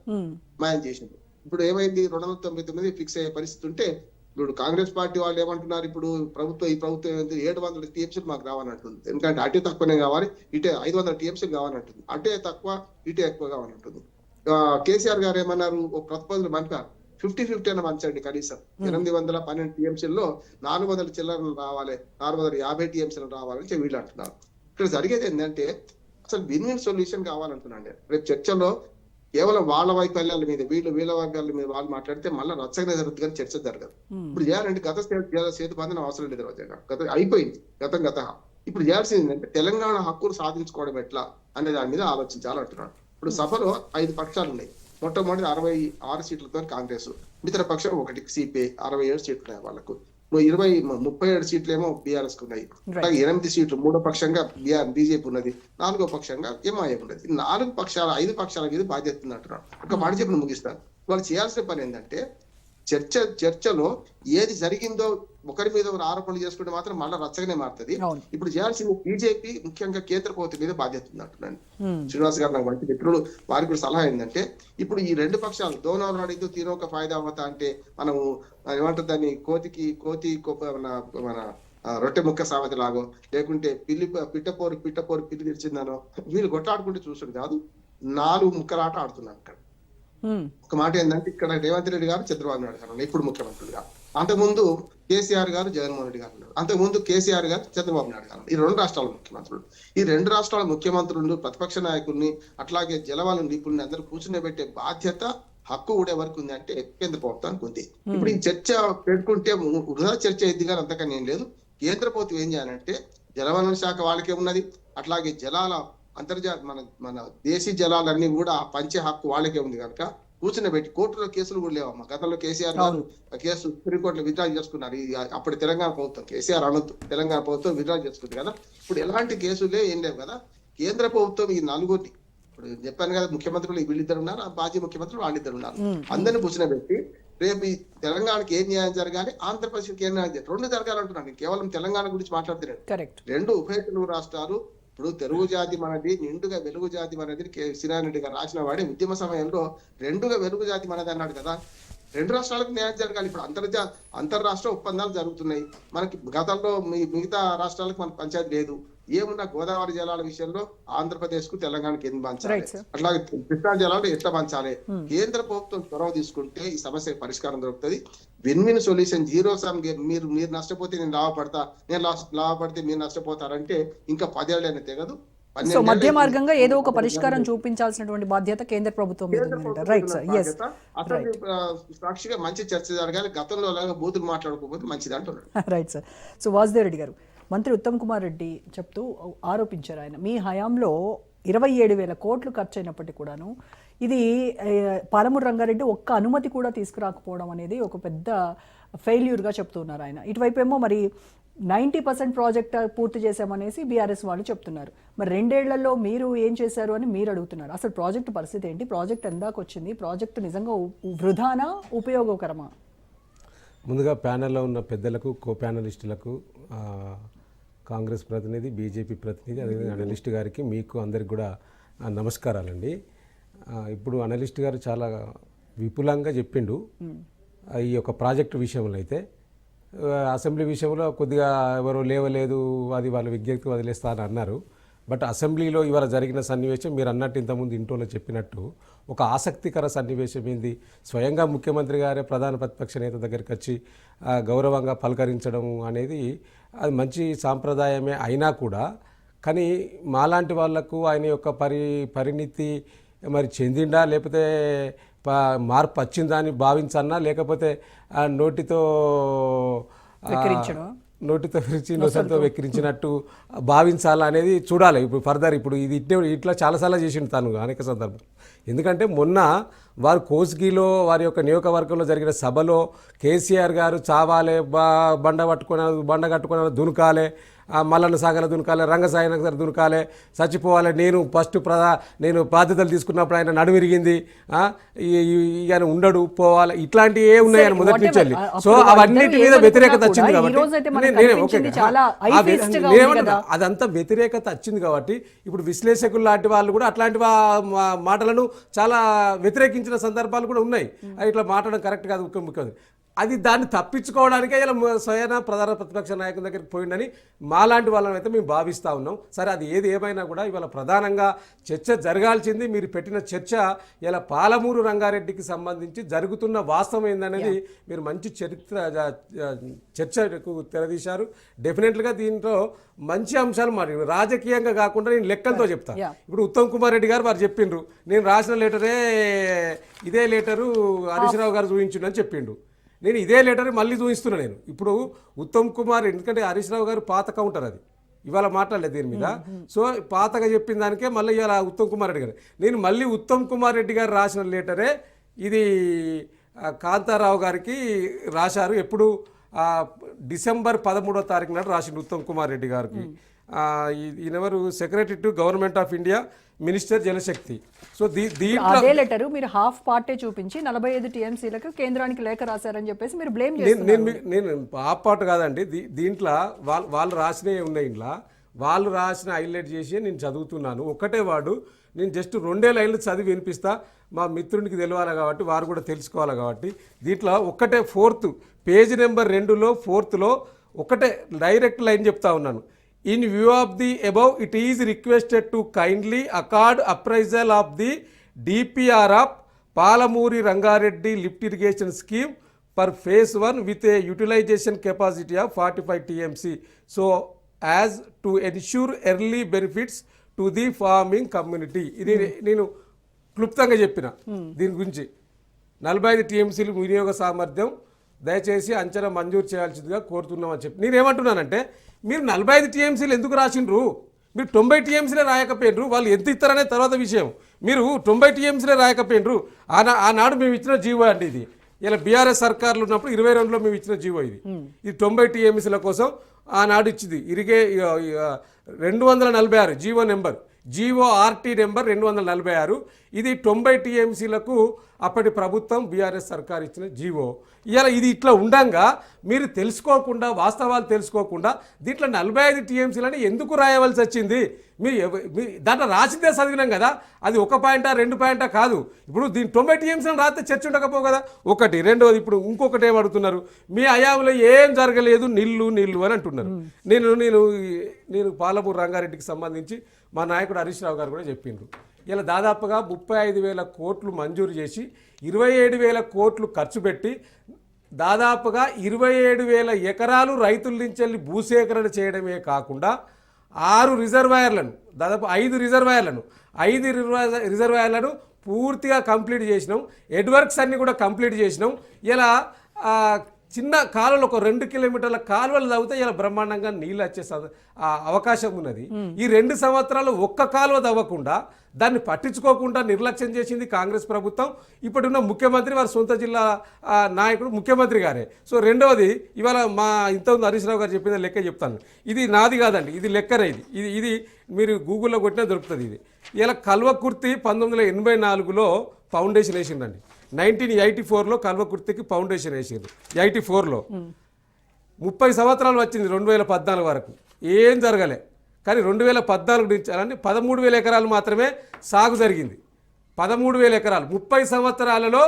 మాయం చేసింది. ఇప్పుడు ఏమైంది, 299 ఫిక్స్ అయ్యే పరిస్థితి ఉంటే ఇప్పుడు కాంగ్రెస్ పార్టీ వాళ్ళు ఏమంటున్నారు, ఇప్పుడు ఈ ప్రభుత్వం 700 టీఎంసీలు మాకు రావాలంటుంది. ఎందుకంటే అటే తక్కువనే కావాలి, ఇటే 500 టీఎంసీలు కావాలంటుంది. అటే తక్కువ ఇటే ఎక్కువ కావాలంటుంది. కేసీఆర్ గారు ఏమన్నారు, ఒక ప్రతిపాదనలు పంపారు, 50-50 అని మంచండి. కనీసం 812 టీఎంసీల్లో 400 చిల్లరలు రావాలి, 450 టీఎంసీలు రావాలని వీళ్ళు అంటున్నారు. ఇక్కడ జరిగేది ఏంటంటే అసలు విన్ సొల్యూషన్ కావాలంటున్నాను. రేపు చర్చలో కేవలం వాళ్ళ వైఫల్యాల మీద వీళ్ళ వర్గాల మీద వాళ్ళు మాట్లాడితే మళ్ళీ రచ్చగానే జరుగుతుంది కానీ చర్చ జరగదు. ఇప్పుడు చేయాలంటే గత సేతు బంధనం అవసరం లేదు, అయిపోయింది గత. ఇప్పుడు చేయాల్సింది ఏంటంటే తెలంగాణ హక్కులు సాధించుకోవడం ఎట్లా అనే దాని మీద ఆలోచించాలంటున్నాడు. ఇప్పుడు సభలో 5 పక్షాలు ఉన్నాయి. మొట్టమొదటి 66 సీట్లతో కాంగ్రెస్, మిత్ర పక్షం 1 సిపిఐ 67 సీట్లు ఉన్నాయి వాళ్ళకు, 37 సీట్లేమో బీఆర్ఎస్ కు ఉన్నాయి. 8 సీట్లు 3వ పక్షంగా బీజేపీ ఉన్నది, 4వ పక్షంగా ఎంఐఎం ఉన్నది. 5 పక్షాల మీద బాధ్యత ఉంది అంటున్నాడు. ఒక మాట చెప్పి ముగిస్తాను. వాళ్ళు చేయాల్సిన పని ఏంటంటే చర్చలో ఏది జరిగిందో ఒకరి మీద ఆరోపణలు చేసుకుంటే మాత్రం మళ్ళీ రచ్చగానే మారుతుంది. ఇప్పుడు చేయాల్సింది బీజేపీ ముఖ్యంగా కేంద్ర ప్రభుత్వం మీద బాధ్యత ఉంది అంటున్నాను. శ్రీనివాస్ గారు నాకు మంచి మిత్రులు, వారికి కూడా సలహా ఏంటంటే ఇప్పుడు ఈ 2 పక్షాలు దోనోలు అడిగితే తీరొక ఫాయిదా అవుతా అంటే మనము ఏమంటారు దాన్ని, కోతి మన రొట్టె ముక్క సామెత లాగో, లేకుంటే పిట్టపోరు పిల్లి తెరిచిందనో వీళ్ళు కొట్లాడుకుంటే చూసుడు కాదు, 4 ముక్కలాట ఆడుతున్నారు ఇక్కడ. ఒక మాట ఏంటంటే ఇక్కడ రేవంత్ రెడ్డి గారు చంద్రబాబు నాయుడు గారు ఇప్పుడు ముఖ్యమంత్రులుగా, అంతకుముందు కేసీఆర్ గారు జగన్మోహన్ రెడ్డి గారు ఉన్నారు, అంతకుముందు కేసీఆర్ గారు చంద్రబాబు నాయుడు గారు. ఈ 2 రాష్ట్రాల ముఖ్యమంత్రులు. ఈ 2 రాష్ట్రాల ముఖ్యమంత్రులు ప్రతిపక్ష నాయకుల్ని అట్లాగే జలవాళ్ళ నిపుణుల్ని అందరూ కూర్చుని బాధ్యత హక్కు కూడా ఎవరికి ఉంది అంటే కేంద్ర ప్రభుత్వానికి ఉంది. ఇప్పుడు ఈ చర్చ పెట్టుకుంటే వృధా చర్చ అయింది కానీ అంతకని ఏం లేదు. కేంద్ర ప్రభుత్వం ఏం చేయాలంటే జలవనరుల శాఖ వాళ్ళకే ఉన్నది, అట్లాగే జలాల మన దేశీ జలాలన్నీ కూడా పంచే హక్కు వాళ్ళకే ఉంది కనుక కూర్చుని పెట్టి కోర్టులో కేసులు కూడా లేవమ్మా. గతంలో కేసీఆర్ గారు కేసు సుప్రీంకోర్టులో విత్డ్రా చేసుకున్నారు. అప్పుడు తెలంగాణ ప్రభుత్వం, కేసీఆర్ అనొద్దు, తెలంగాణ ప్రభుత్వం విత్డ్రా చేసుకుంది కదా. ఇప్పుడు ఎలాంటి కేసులే ఏం లేవు కదా. కేంద్ర ప్రభుత్వం ఈ 4 ఇప్పుడు చెప్పాను కదా, ముఖ్యమంత్రులు వీళ్ళిద్దరు ఉన్నారు, మాజీ ముఖ్యమంత్రులు వాళ్ళిద్దరు ఉన్నారు. అందరిని కూర్చుని పెట్టి రేపు ఈ తెలంగాణకి ఏం న్యాయం జరగాలి, ఆంధ్రప్రదేశ్కి ఏం న్యాయం జరగాలి, 2 జరగాలంటున్నాను. కేవలం తెలంగాణ గురించి మాట్లాడుతున్నాడు. 2 ఉభయ తెలుగు రాష్ట్రాలు. ఇప్పుడు తెలుగు జాతి మనది, నిండుగా వెలుగు జాతి మనది శ్రీనారెడ్డి గారు రాసిన వాడే ఉద్యమ సమయంలో 2గా వెలుగు జాతి మనది అన్నాడు కదా. 2 రాష్ట్రాలకు న్యాయం జరగాలి. ఇప్పుడు అంతర్రాష్ట్ర ఒప్పందాలు జరుగుతున్నాయి. మనకి గతంలో మిగతా రాష్ట్రాలకు మన పంచాయతీ లేదు. ఏమున్నా గోదావరి జలాల విషయంలో ఆంధ్రప్రదేశ్ కు తెలంగాణకి ఎందుకు పంచాలి, Right, sir. అట్లాగే కృష్ణా జలాలు ఎట్లా పంచాలి, కేంద్ర ప్రభుత్వం చొరవ తీసుకుంటే ఈ సమస్యకు పరిష్కారం దొరుకుతుంది. Win win solution, zero sum game. మీరు నష్టపోతే నేను లాభపడతా, నేను లాభపడితే మీరు నష్టపోతారంటే ఇంకా 10 ఏళ్ళైనా తెగదు. సో మధ్య మార్గంగా ఏదో ఒక పరిష్కారం చూపించాల్సినటువంటి బాధ్యత కేంద్ర ప్రభుత్వం మీద ఉందంటారు. Right sir, yes. అసలు సాక్షిగా మంచి చర్చ జరగాలి, గతంలో లాగా బూతులు మాట్లాడుకోకపోతే మంచిది అంటున్నాడు. Right sir. So Vasudev Reddy గారు, మంత్రి ఉత్తమ్ కుమార్ రెడ్డి చెప్తూ ఆరోపించారు, ఆయన మీ హయాంలో 27,000 కోట్లు ఖర్చు అయినప్పటికీ కూడాను ఇది పాలమూరు రంగారెడ్డి ఒక్క అనుమతి కూడా తీసుకురాకపోవడం అనేది ఒక పెద్ద ఫెయిల్యూర్గా చెప్తున్నారు ఆయన. ఇటువైపు ఏమో మరి 90% ప్రాజెక్ట్ పూర్తి చేశామనేసి బీఆర్ఎస్ వాళ్ళు చెప్తున్నారు. మరి 2 ఏళ్లలో మీరు ఏం చేశారు అని మీరు అడుగుతున్నారు. అసలు ప్రాజెక్టు పరిస్థితి ఏంటి, ప్రాజెక్ట్ ఎందాక వచ్చింది, ప్రాజెక్టు నిజంగా వృధానా ఉపయోగకరమా? ముందుగా ప్యానెల్లో ఉన్న పెద్దలకు, కో ప్యానలిస్టులకు, కాంగ్రెస్ ప్రతినిధి, బీజేపీ ప్రతినిధి, అదేవిధంగా అనలిస్ట్ గారికి, మీకు అందరికి కూడా నమస్కారాలండి. ఇప్పుడు అనలిస్ట్ గారు చాలా విపులంగా చెప్పిండు ఈ యొక్క ప్రాజెక్టు విషయంలో. అయితే అసెంబ్లీ విషయంలో కొద్దిగా ఎవరో లేవలేదు, అది వాళ్ళ విజ్ఞప్తికి వదిలేస్తా అని అన్నారు. బట్ అసెంబ్లీలో ఇవాళ జరిగిన సన్నివేశం మీరు అన్నట్టు ఇంతకుముందు ఇంటోలో చెప్పినట్టు ఒక ఆసక్తికర సన్నివేశం ఏంది. స్వయంగా ముఖ్యమంత్రి గారే ప్రధాన ప్రతిపక్ష నేత దగ్గరికి వచ్చి గౌరవంగా పలకరించడం అనేది అది మంచి సాంప్రదాయమే అయినా కూడా, కానీ మాలాంటి వాళ్లకు ఆయన యొక్క పరిణితి మరి చెందిండా, లేకపోతే మార్పు వచ్చిందా అని భావించన్నా, లేకపోతే నోటితో విరిచి నొసంతో వెక్కిరించినట్టు భావించాలా అనేది చూడాలి. ఇప్పుడు ఫర్దర్ ఇప్పుడు ఇది ఇట్లా చాలాసార్లు చేసిండు తాను అనేక సందర్భం. ఎందుకంటే మొన్న వారు కోస్గిలో వారి యొక్క నియోజకవర్గంలో జరిగిన సభలో కేసీఆర్ గారు చావాలే, బండ కట్టుకుని దునకాలే, మల్లన్న సాగర్ దునకాలే, రంగసాయి నగర్ దునకాలే, చచ్చిపోవాలి, నేను బాధ్యతలు తీసుకున్నప్పుడు ఆయన నడుమిరిగింది, ఆయన ఉండడు, పోవాలి, ఇట్లాంటివి ఏ ఉన్నాయి ఆయన మొదటి నుంచి. సో అవన్నిటి మీద వ్యతిరేకత వచ్చింది కాబట్టి అదంతా వ్యతిరేకత వచ్చింది కాబట్టి ఇప్పుడు విశ్లేషకులు లాంటి వాళ్ళు కూడా అట్లాంటి మాటలను చాలా వ్యతిరేకించిన సందర్భాలు కూడా ఉన్నాయి. ఇట్లా మాట్లాడడం కరెక్ట్ కాదు ముఖ్యమంత్రి. అది దాన్ని తప్పించుకోవడానికే ఇలా స్వయాన ప్రధాన ప్రతిపక్ష నాయకుల దగ్గరికి పోయిందని మాలాంటి వాళ్ళని అయితే మేము భావిస్తూ ఉన్నాం. సరే, అది ఏది ఏమైనా కూడా ఇవాళ ప్రధానంగా చర్చ జరగాల్సింది. మీరు పెట్టిన చర్చ ఇలా పాలమూరు రంగారెడ్డికి సంబంధించి జరుగుతున్న వాస్తవం ఏందనేది మీరు మంచి చర్చకు తెరదీశారు. డెఫినెట్గా దీంట్లో మంచి అంశాలు మరి రాజకీయంగా కాకుండా నేను లెక్కలతో చెప్తాను. ఇప్పుడు ఉత్తమ్ కుమార్ రెడ్డి గారు వారు చెప్పిండ్రు, నేను రాసిన లెటరే ఇదే లెటరు హరీష్ రావు గారు చూపించిండు అని చెప్పిండు. నేను ఇదే లెటర్ మళ్ళీ చూపిస్తున్నా. నేను ఇప్పుడు ఉత్తమ్ కుమార్, ఎందుకంటే హరీష్ రావు గారు పాత కౌంటర్, అది ఇవాళ మాట్లాడలేదు దీని మీద. సో పాతగా చెప్పిన దానికే మళ్ళీ ఇవాళ ఉత్తమ్ కుమార్ రెడ్డి గారు, నేను మళ్ళీ ఉత్తమ్ కుమార్ రెడ్డి గారు రాసిన లెటరే ఇది కాంతారావు గారికి రాశారు. ఎప్పుడు డిసెంబర్ 13వ తారీఖు నాడు రాసిండు ఉత్తమ్ కుమార్ రెడ్డి గారికి. ఈయనెవరు, secretary to government of India, minister Jal Shakti. So అదే లెటర్ మీరు హాఫ్ పార్టే చూపించి 45 టీఎంసీలకు కేంద్రానికి లేఖ రాశారని చెప్పేసి మీరు బ్లేమ్ చేస్తున్నారు. నేను హాఫ్ పార్ట్ కాదండి, దీంట్లో వాళ్ళు రాసినవి ఉన్నాయి. ఇంట్లో వాళ్ళు రాసిన హైలైట్ చేసి నేను చదువుతున్నాను. ఒకటే వాడు, నేను జస్ట్ 2 లైన్లు చదివి వినిపిస్తా, మా మిత్రునికి తెలియాలి కాబట్టి, వారు కూడా తెలుసుకోవాలి కాబట్టి. దీంట్లో ఒకటే పేజ్ నెంబర్ 2లో 4లో ఒకటే డైరెక్ట్ లైన్ చెప్తా ఉన్నాను. In view of the above, it is requested to kindly accord appraisal of the DPR of Palamuri Rangareddy Lift Irrigation Scheme for phase 1 with a utilization capacity of 45 TMC, so as to ensure early benefits to the farming community. ఇది నేను క్లుప్తంగా చెప్పిన దీని గురించి. 45 TMCలు వినియోగ సామర్థ్యం దయచేసి అంచనా మంజూరు చేయాల్సిందిగా కోరుతున్నామని చెప్పి నేనేమంటున్నానంటే, మీరు 45 TMCలు ఎందుకు రాసిండ్రు? మీరు 90 TMCలే రాయకపోయినరు. వాళ్ళు ఎంత ఇస్తారనే తర్వాత విషయం. మీరు 90 TMCలే రాయకపోయినరు. ఆనాడు మేము ఇచ్చిన జీవో అండి ఇది. ఇలా బీఆర్ఎస్ సర్కార్లు ఉన్నప్పుడు 22లో మేము ఇచ్చిన జీవో ఇది. ఇది 90 TMCల కోసం ఆనాడు ఇచ్చింది. 246 G O number, G O R T number 246. ఇది 90 TMCలకు అప్పటి ప్రభుత్వం బీఆర్ఎస్ సర్కార్ ఇచ్చిన జీవో. ఇలా ఇది ఇట్లా ఉండంగా మీరు తెలుసుకోకుండా, వాస్తవాలు తెలుసుకోకుండా దీంట్లో 45 టీఎంసీలని ఎందుకు రాయవలసి వచ్చింది? దాంట్లో రాసిందే చదివినాం కదా, అది 1 పాయింటా 2 పాయింటా కాదు. ఇప్పుడు దీని 90 టీఎంసీలను రాస్తే చర్చ ఉండకపోవు కదా. ఒకటి. రెండోది, ఇప్పుడు ఇంకొకటి ఏమడుతున్నారు, మీ హయాంలో ఏం జరగలేదు, నిల్లు అని అంటున్నారు. నేను పాలమూరు రంగారెడ్డికి సంబంధించి మా నాయకుడు హరీష్ రావు గారు కూడా చెప్పిండ్రు. ఇలా దాదాపుగా 35,000 కోట్లు మంజూరు చేసి 27,000 కోట్లు ఖర్చు పెట్టి దాదాపుగా 27,000 ఎకరాలు రైతుల నుంచి వెళ్ళి భూసేకరణ చేయడమే కాకుండా 6 రిజర్వాయర్లను, దాదాపు 5 రిజర్వాయర్లను పూర్తిగా కంప్లీట్ చేసినాం. ఎడ్వర్క్స్ అన్ని కూడా కంప్లీట్ చేసినాం. ఇలా చిన్న కాలువలు, ఒక 2 కిలోమీటర్ల కాలువలు తవ్వితే ఇలా బ్రహ్మాండంగా నీళ్ళు వచ్చే అవకాశం ఉన్నది. ఈ 2 సంవత్సరాలు ఒక్క కాలువ తవ్వకుండా దాన్ని పట్టించుకోకుండా నిర్లక్ష్యం చేసింది కాంగ్రెస్ ప్రభుత్వం. ఇప్పుడున్న ముఖ్యమంత్రి వారి సొంత జిల్లా నాయకుడు ముఖ్యమంత్రి గారే. సో రెండవది, ఇవాళ మా ఇంతకుముందు హరీష్ రావు గారు చెప్పిన లెక్క చెప్తాను. ఇది నాది కాదండి, ఇది లెక్కనే. ఇది మీరు గూగుల్లో కొట్టినా దొరుకుతుంది. ఇది ఇలా కల్వకుర్తి 1984లో ఫౌండేషన్ వేసిందండి. 1984లో కల్వకుర్తికి ఫౌండేషన్ వేసింది. 84లో 30 సంవత్సరాలు వచ్చింది 2014 వరకు ఏం జరగలే. కానీ 2014 నుంచి అలాంటి 13,000 ఎకరాలు మాత్రమే సాగు జరిగింది. 13,000 ఎకరాలు 30 సంవత్సరాలలో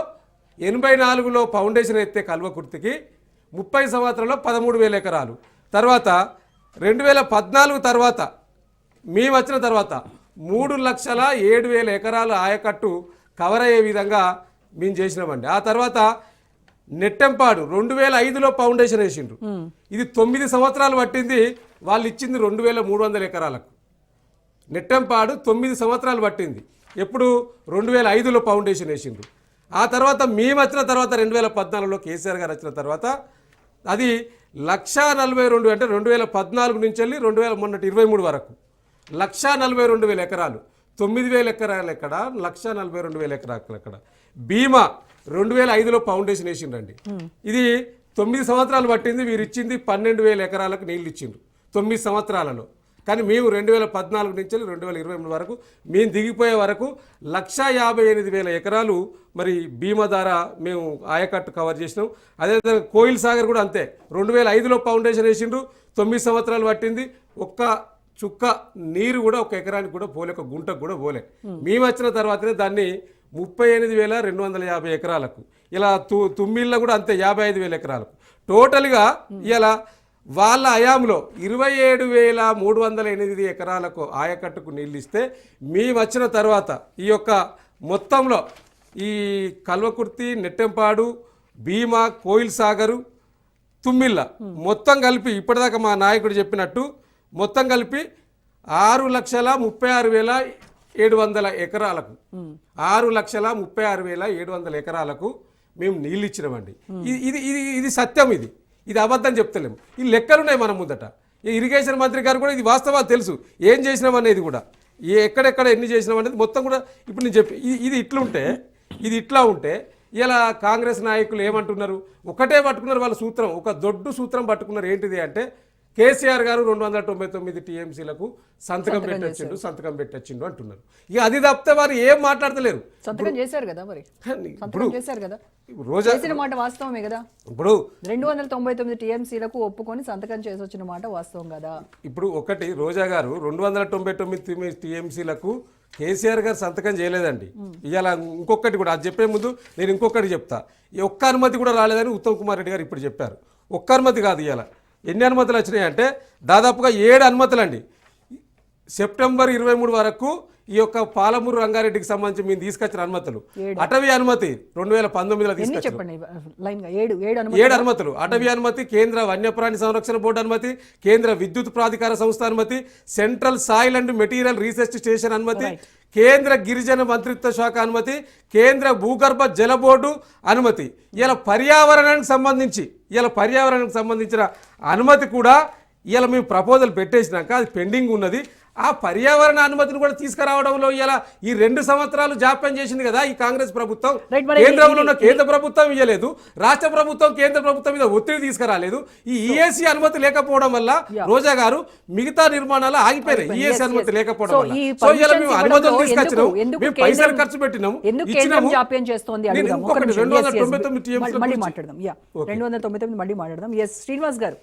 84లో ఫౌండేషన్ ఎత్తే కల్వకుర్తికి 30 సంవత్సరాల్లో 13,000 ఎకరాలు. తర్వాత 2014 తర్వాత మేము వచ్చిన తర్వాత 3,07,000 ఎకరాలు ఆయకట్టు కవర్ అయ్యే విధంగా మేము చేసినామండి. ఆ తర్వాత నెట్టెంపాడు 2005లో ఫౌండేషన్ వేసిండ్రు. ఇది 9 సంవత్సరాలు పట్టింది. వాళ్ళు ఇచ్చింది 2,300 ఎకరాలకు. నెట్టెంపాడు 9 సంవత్సరాలు పట్టింది. ఎప్పుడు 2005లో ఫౌండేషన్ వేసిండ్రు. ఆ తర్వాత మేము వచ్చిన తర్వాత 2014లో కేసీఆర్ గారు వచ్చిన తర్వాత అది 1,42,000, అంటే 2014 నుంచి వెళ్ళి 2023 వరకు 1,42,000 ఎకరాలు. 9,000 ఎకరాలు ఎక్కడ, 1,42,000 ఎకరాలు ఎక్కడ. బీమా 2005లో ఫౌండేషన్ వేసిండ్రండి. ఇది 9 సంవత్సరాలు పట్టింది. వీరు ఇచ్చింది 12,000 ఎకరాలకు నీళ్ళు ఇచ్చిండ్రు 9 సంవత్సరాలలో. కానీ మేము 2014 నుంచి 2023 వరకు మేము దిగిపోయే వరకు 1,58,000 ఎకరాలు మరి బీమా ద్వారా మేము ఆయకట్టు కవర్ చేసినాం. అదేవిధంగా కోయిల్ సాగర్ కూడా అంతే. 2005లో ఫౌండేషన్ వేసిండ్రు. 9 సంవత్సరాలు పట్టింది. ఒక్క చుక్క నీరు కూడా ఒక ఎకరానికి కూడా పోలే, ఒక గుంటకు కూడా పోలే. మేము వచ్చిన తర్వాతనే దాన్ని 38,250 ఎకరాలకు, ఇలా తుమ్మిళ్ళ కూడా అంతే 55,000 ఎకరాలకు. టోటల్గా ఇలా వాళ్ళ హయాంలో 27,308 ఎకరాలకు ఆయకట్టుకు నీళ్ళు ఇస్తే మేము వచ్చిన తర్వాత ఈ యొక్క మొత్తంలో ఈ కల్వకుర్తి, నెట్టెంపాడు, భీమా, కోయిల్ సాగరు, తుమ్మిళ్ళ మొత్తం కలిపి ఇప్పటిదాకా మా నాయకుడు చెప్పినట్టు మొత్తం కలిపి 6,36,700 ఎకరాలకు 6,36,700 ఎకరాలకు మేము నీళ్ళు ఇచ్చినామండి. ఇది సత్యం. ఇది అబద్ధం చెప్తలేము. ఈ లెక్కలున్నాయి మన ముందట. ఈ ఇరిగేషన్ మంత్రి గారు కూడా ఇది వాస్తవాలు తెలుసు, ఏం చేసినాం అనేది కూడా, ఎక్కడెక్కడ ఎన్ని చేసినాం అనేది మొత్తం కూడా ఇప్పుడు నేను చెప్పి ఇది ఇట్లా ఉంటే ఇలా కాంగ్రెస్ నాయకులు ఏమంటున్నారు, ఒకటే పట్టుకున్నారు వాళ్ళ సూత్రం, ఒక దొడ్డు సూత్రం పట్టుకున్నారు. ఏంటిది అంటే కేసీఆర్ గారు 299 టీఎంసీలకు సంతకం పెట్టొచ్చిండు అంటున్నారు. ఇక అది తప్పితే వారు ఏం మాట్లాడతలేరు. సంతకం చేశారు కదా, మరి ఇప్పుడు చేశారు కదా, రోజా చేసిన మాట వాస్తవమే కదా. ఇప్పుడు 299 టీఎంసీలకు ఒప్పుకొని సంతకం చేసి వచ్చిన మాట వాస్తవం కదా. ఇప్పుడు ఒకటి, రోజా గారు 299 టీఎంసీలకు కేసీఆర్ గారు సంతకం చేయలేదండి. ఇవాళ ఇంకొకటి కూడా, అది చెప్పే ముందు నేను ఇంకొకటి చెప్తా. ఈ ఒక్క అనుమతి కూడా రాలేదని ఉత్తమ్ కుమార్ రెడ్డి గారు ఇప్పుడు చెప్పారు. ఒక్క అనుమతి కాదు, ఇవాళ ఎన్ని అనుమతులు వచ్చినాయంటే దాదాపుగా 7 అనుమతులండి. సెప్టెంబర్ 23 వరకు ఈ యొక్క పాలమూరు రంగారెడ్డికి సంబంధించి మేము తీసుకొచ్చిన అనుమతులు. అటవీ అనుమతి 2019లో తీసుకొచ్చాం. 7 అనుమతులు. అటవీ అనుమతి, కేంద్ర వన్యప్రాణి సంరక్షణ బోర్డు అనుమతి, కేంద్ర విద్యుత్ ప్రాధికార సంస్థ అనుమతి, central soil and material research station అనుమతి, కేంద్ర గిరిజన మంత్రిత్వ శాఖ అనుమతి, కేంద్ర భూగర్భ జల బోర్డు అనుమతి. ఇలా పర్యావరణానికి సంబంధించిన అనుమతి కూడా ఇలా మేము ప్రపోజల్ పెట్టేసినాక అది పెండింగ్ ఉన్నది. ఆ పర్యావరణ అనుమతిని కూడా తీసుకురావడంలో ఇలా ఈ 2 సంవత్సరాలు జాప్యం చేసింది కదా ఈ కాంగ్రెస్ ప్రభుత్వం. Right, మరి కేంద్రంలో ఉన్న కేంద్ర ప్రభుత్వం ఇవ్వలేదు, రాష్ట్ర ప్రభుత్వం కేంద్ర ప్రభుత్వం మీద ఒత్తిడి తీసుకురాలేదు. ఈ ఈఏసీ అనుమతి లేకపోవడం వల్ల రోజా గారు మిగతా నిర్మాణాలు ఆగిపోయినాయి. ఈఏసీ అనుమతి లేకపోవడం వల్ల. సో ఇలా మేము అనుమతులు తీసుకొచ్చినాం, మేము పైసలు ఖర్చు పెట్టినాము, ఇచ్చినాము. జాప్యం చేస్తోంది అడుగుదాం. ఒక నిమిషం. 299 మళ్ళీ మాట్లాడదాం. 299 మళ్ళీ మాట్లాడదాం. ఎస్ శ్రీనివాస్ గారు,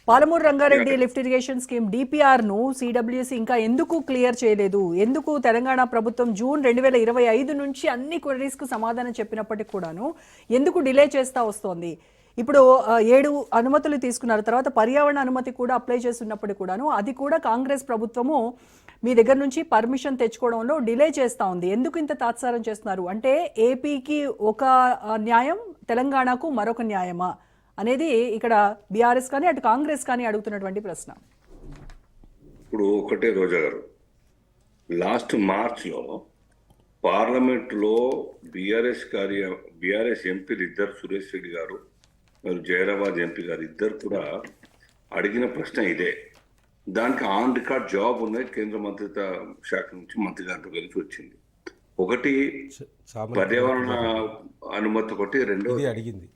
Palamuru Rangareddy lift irrigation scheme DPR ను సిడబ్ల్యూసి ఇంకా ఎందుకు క్లియర్ చేయలేదు? ఎందుకు తెలంగాణ ప్రభుత్వం జూన్ 2025 నుంచి అన్ని క్వరీస్ కు సమాధానం చెప్పినప్పటికీ కూడాను ఎందుకు డిలే చేస్తా వస్తోంది? ఇప్పుడు 7 అనుమతులు తీసుకున్నారు, తర్వాత పర్యావరణ అనుమతి కూడా అప్లై చేస్తున్నప్పటికీ కూడాను అది కూడా కాంగ్రెస్ ప్రభుత్వము మీ దగ్గర నుంచి పర్మిషన్ తెచ్చుకోవడంలో డిలే చేస్తా ఉంది. ఎందుకు ఇంత తాత్సారం చేస్తున్నారు? అంటే ఏపీకి ఒక న్యాయం, తెలంగాణకు మరొక న్యాయమా అనేది ఇక్కడ బీఆర్ఎస్ కానీ అటు కాంగ్రెస్ కానీ అడుగుతున్నటువంటి ప్రశ్న. ఇప్పుడు ఒకటే రోజా గారు, లాస్ట్ మార్చ్లో పార్లమెంట్లో బీఆర్ఎస్ ఎంపీలు ఇద్దరు, సురేష్ రెడ్డి గారు మరియు జైరాబాద్ ఎంపీ గారు ఇద్దరు కూడా అడిగిన ప్రశ్న ఇదే. దానికి ఆన్ రికార్డ్ జవాబు ఉన్నాయి, కేంద్ర మంత్రిత్వ శాఖ నుంచి మంత్రి గారితో కలిసి వచ్చింది. ఒకటి పర్యావరణ అనుమతి, ఒకటి రెండోది అడిగింది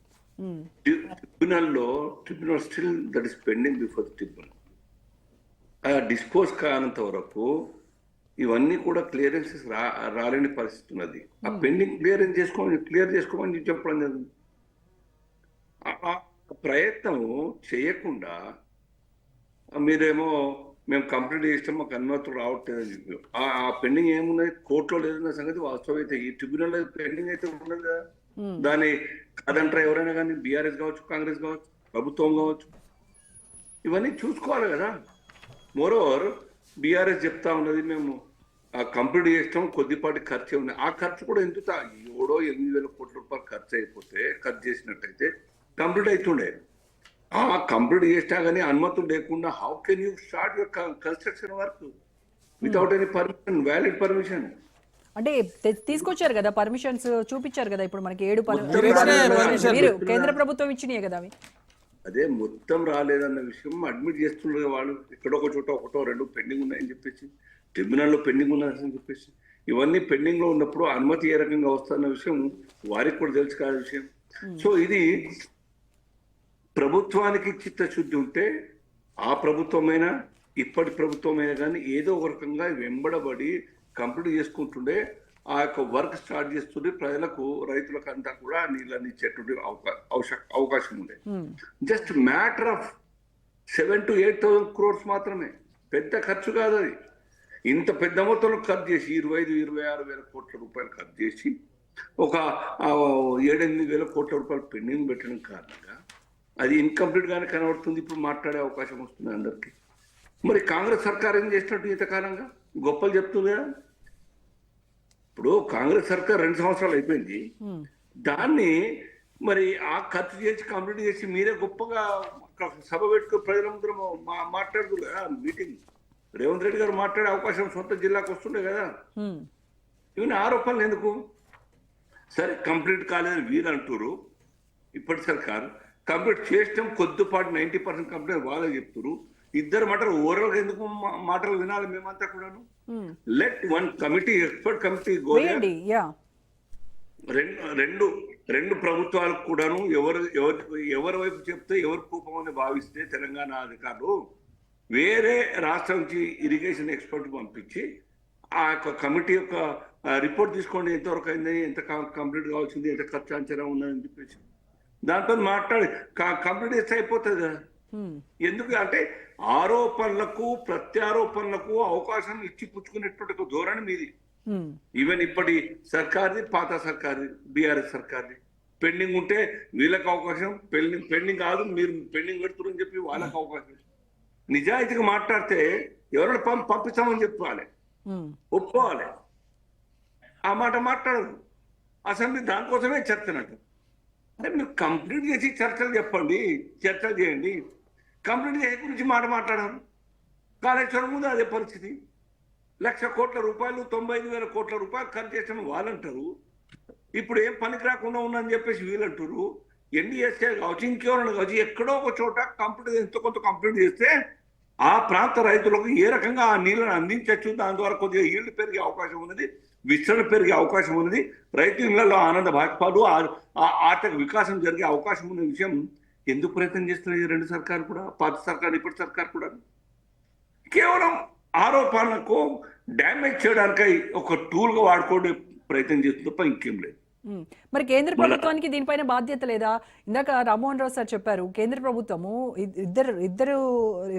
tribunal still that is pending before the tribunal. Dispose కానంత వరకు ఇవన్నీ కూడా క్లియరెన్సెస్ రాలేని పరిస్థితి ఉన్నది. ఆ పెండింగ్ క్లియర్ చేసుకోమని చెప్పడం జరిగింది. ఆ ప్రయత్నం చేయకుండా మీరేమో మేము కంప్లీట్ చేస్తాం, మాకు అనుమతులు రావట్లేదని చెప్పి ఆ పెండింగ్ ఏమున్నది, కోర్టులో లేదన్న సంగతి వాస్తవం. అయితే ఈ ట్రిబ్యునల్ పెండింగ్ అయితే ఉన్నది కదా, దాన్ని కాదంటారా ఎవరైనా కానీ, బీఆర్ఎస్ కావచ్చు, కాంగ్రెస్ కావచ్చు, ప్రభుత్వం కావచ్చు, ఇవన్నీ చూసుకోవాలి కదా. మోరోవర్ బీఆర్ఎస్ చెప్తా ఉన్నది మేము కంప్లీట్ చేస్తాం, కొద్దిపాటి ఖర్చు ఉంది. ఆ ఖర్చు కూడా ఎందుకు 7,000-8,000 కోట్ల రూపాయలు ఖర్చు చేసినట్టయితే కంప్లీట్ అవుతుండే. కంప్లీట్ చేసినా కానీ అనుమతులు లేకుండా how can you start your construction work without any permission, valid permission? అంటే తీసుకొచ్చారు కదా, పర్మిషన్స్ చూపించారు కదా. ఇప్పుడు మనకి 7 మీరు కేంద్ర ప్రభుత్వం ఇచ్చినాయి కదా అవి. అదే మొత్తం రాలేదన్న విషయం అడ్మిట్ చేస్తున్నారు వాళ్ళు. ఎక్కడొక చోట ఒకటో రెండు పెండింగ్ ఉన్నాయని చెప్పేసి, ట్రిబ్యునల్లో పెండింగ్ ఉన్నాయని చెప్పేసి, ఇవన్నీ పెండింగ్ లో ఉన్నప్పుడు అనుమతి ఏ రకంగా వస్తున్న విషయం వారికి కూడా తెలుసు కాని విషయం. సో ఇది ప్రభుత్వానికి చిత్తశుద్ధి ఉంటే ఆ ప్రభుత్వమైనా ఇప్పటి ప్రభుత్వమైనా కానీ ఏదో ఒక రకంగా వెంబడబడి కంప్లీట్ చేసుకుంటుండే, ఆ యొక్క వర్క్ స్టార్ట్ చేస్తుండే, ప్రజలకు రైతులకు అంతా కూడా నీళ్ళని ఇచ్చేటువంటి అవకాశం ఉండే. Just matter of 7,000 to 8,000 crores మాత్రమే, పెద్ద ఖర్చు కాదు అది. ఇంత పెద్ద మొత్తంలో ఖర్చు చేసి 25-26 వేల కోట్ల రూపాయలు ఖర్చు చేసి ఒక 7-8 వేల కోట్ల రూపాయలు పెండింగ్ పెట్టడం కారణంగా అది ఇన్కంప్లీట్ గానే కనబడుతుంది. ఇప్పుడు మాట్లాడే అవకాశం వస్తుంది అందరికి. మరి కాంగ్రెస్ సర్కార్ ఏం చేసినట్టు ఇంతకాలంగా గొప్పలు చెప్తుంది కదా. ఇప్పుడు కాంగ్రెస్ సర్కార్ 2 సంవత్సరాలు అయిపోయింది, దాన్ని మరి ఆ ఖర్చు చేసి కంప్లీట్ చేసి మీరే గొప్పగా సభ పెట్టుకుని ప్రజల ముందు మాట్లాడుతుంది కదా. మీటింగ్ రేవంత్ రెడ్డి గారు మాట్లాడే అవకాశం సొంత జిల్లాకు వస్తుండే కదా. ఇవన్నీ ఆరోపణలు ఎందుకు? సరే కంప్లీట్ కాలేదని వీరు అంటారు, ఇప్పటి సర్కారు కంప్లీట్ చేస్తాం కొద్దిపాటు 90% కంప్లీట్ వాళ్ళే చెప్తారు. ఇద్దరు మాటలు ఓవరాల్ ఎందుకు మాటలు వినాలి మేమంతా కూడాను? Let one committee, expert committee రెండు ప్రభుత్వాలకు కూడాను ఎవరి వైపు చెప్తే ఎవరి కూపం అని భావిస్తే తెలంగాణ అధికారులు వేరే రాష్ట్రం నుంచి ఇరిగేషన్ ఎక్స్పర్ట్ పంపించి ఆ యొక్క కమిటీ యొక్క రిపోర్ట్ తీసుకోండి, ఎంతవరకు అయింది, ఎంత కంప్లీట్ కావాల్సింది, ఎంత ఖర్చు అంచనా ఉన్నదని చెప్పేసి దాంతో మాట్లాడి కంప్లీట్ చేస్తే అయిపోతుంది కదా. ఎందుకు అంటే ఆరోపణలకు ప్రత్యారోపణలకు అవకాశం ఇచ్చి పుచ్చుకునేటువంటి ధోరణి మీది. ఈవెన్ ఇప్పటి సర్కార్ది, పాత సర్కార్ది, బీఆర్ఎస్ సర్కార్ది పెండింగ్ ఉంటే వీళ్ళకి అవకాశం, పెండింగ్ కాదు మీరు పెండింగ్ పెడుతున్నారని చెప్పి వాళ్ళకి అవకాశం. నిజాయితీగా మాట్లాడితే ఎవరైనా పంపిస్తామని చెప్పాలి, ఒప్పుకోవాలి. ఆ మాట మాట్లాడదు అసెంబ్లీ, దానికోసమే చర్చనట్టు. అంటే మీరు కంప్లీట్ చేసి చర్చలు చెప్పండి, చర్చలు చేయండి. కంప్లీట్ చేసే గురించి మాట్లాడారు. కాళేశ్వరం ముందు అదే పరిస్థితి. 1,00,000 కోట్ల రూపాయలు 95,000 కోట్ల రూపాయలు ఖర్చు చేసిన వాళ్ళంటారు. ఇప్పుడు ఏం పనికి రాకుండా ఉందని చెప్పేసి వీళ్ళంటారు. ఎన్డీఎస్ఏ కావచ్చు, ఇంకెవరైనా కావచ్చు, ఎక్కడో ఒక చోట కంప్లీట్ ఎంతో కొంత కంప్లీట్ చేస్తే ఆ ప్రాంత రైతులకు ఏ రకంగా ఆ నీళ్ళను అందించవచ్చు, దాని ద్వారా కొద్దిగా ఈల్డ్ పెరిగే అవకాశం ఉన్నది, విస్తరణ పెరిగే అవకాశం ఉన్నది, రైతు ఇళ్లలో ఆనంద బాష్పాలు, ఆర్థిక వికాసం జరిగే అవకాశం ఉన్న విషయం ఎందుకు ప్రయత్నం చేస్తున్నారు ఈ రెండు సర్కారు కూడా, పాత సర్కారు ఇప్పటి సర్కారు కూడా? కేవలం ఆరోపణలకు డ్యామేజ్ చేయడానికై ఒక టూల్గా వాడుకోవడం ప్రయత్నం చేస్తుంది తప్ప ఇంకేం లేదు. మరి కేంద్ర ప్రభుత్వానికి దీనిపైన బాధ్యత లేదా? ఇందాక రామ్మోహన్ రావు సార్ చెప్పారు, కేంద్ర ప్రభుత్వము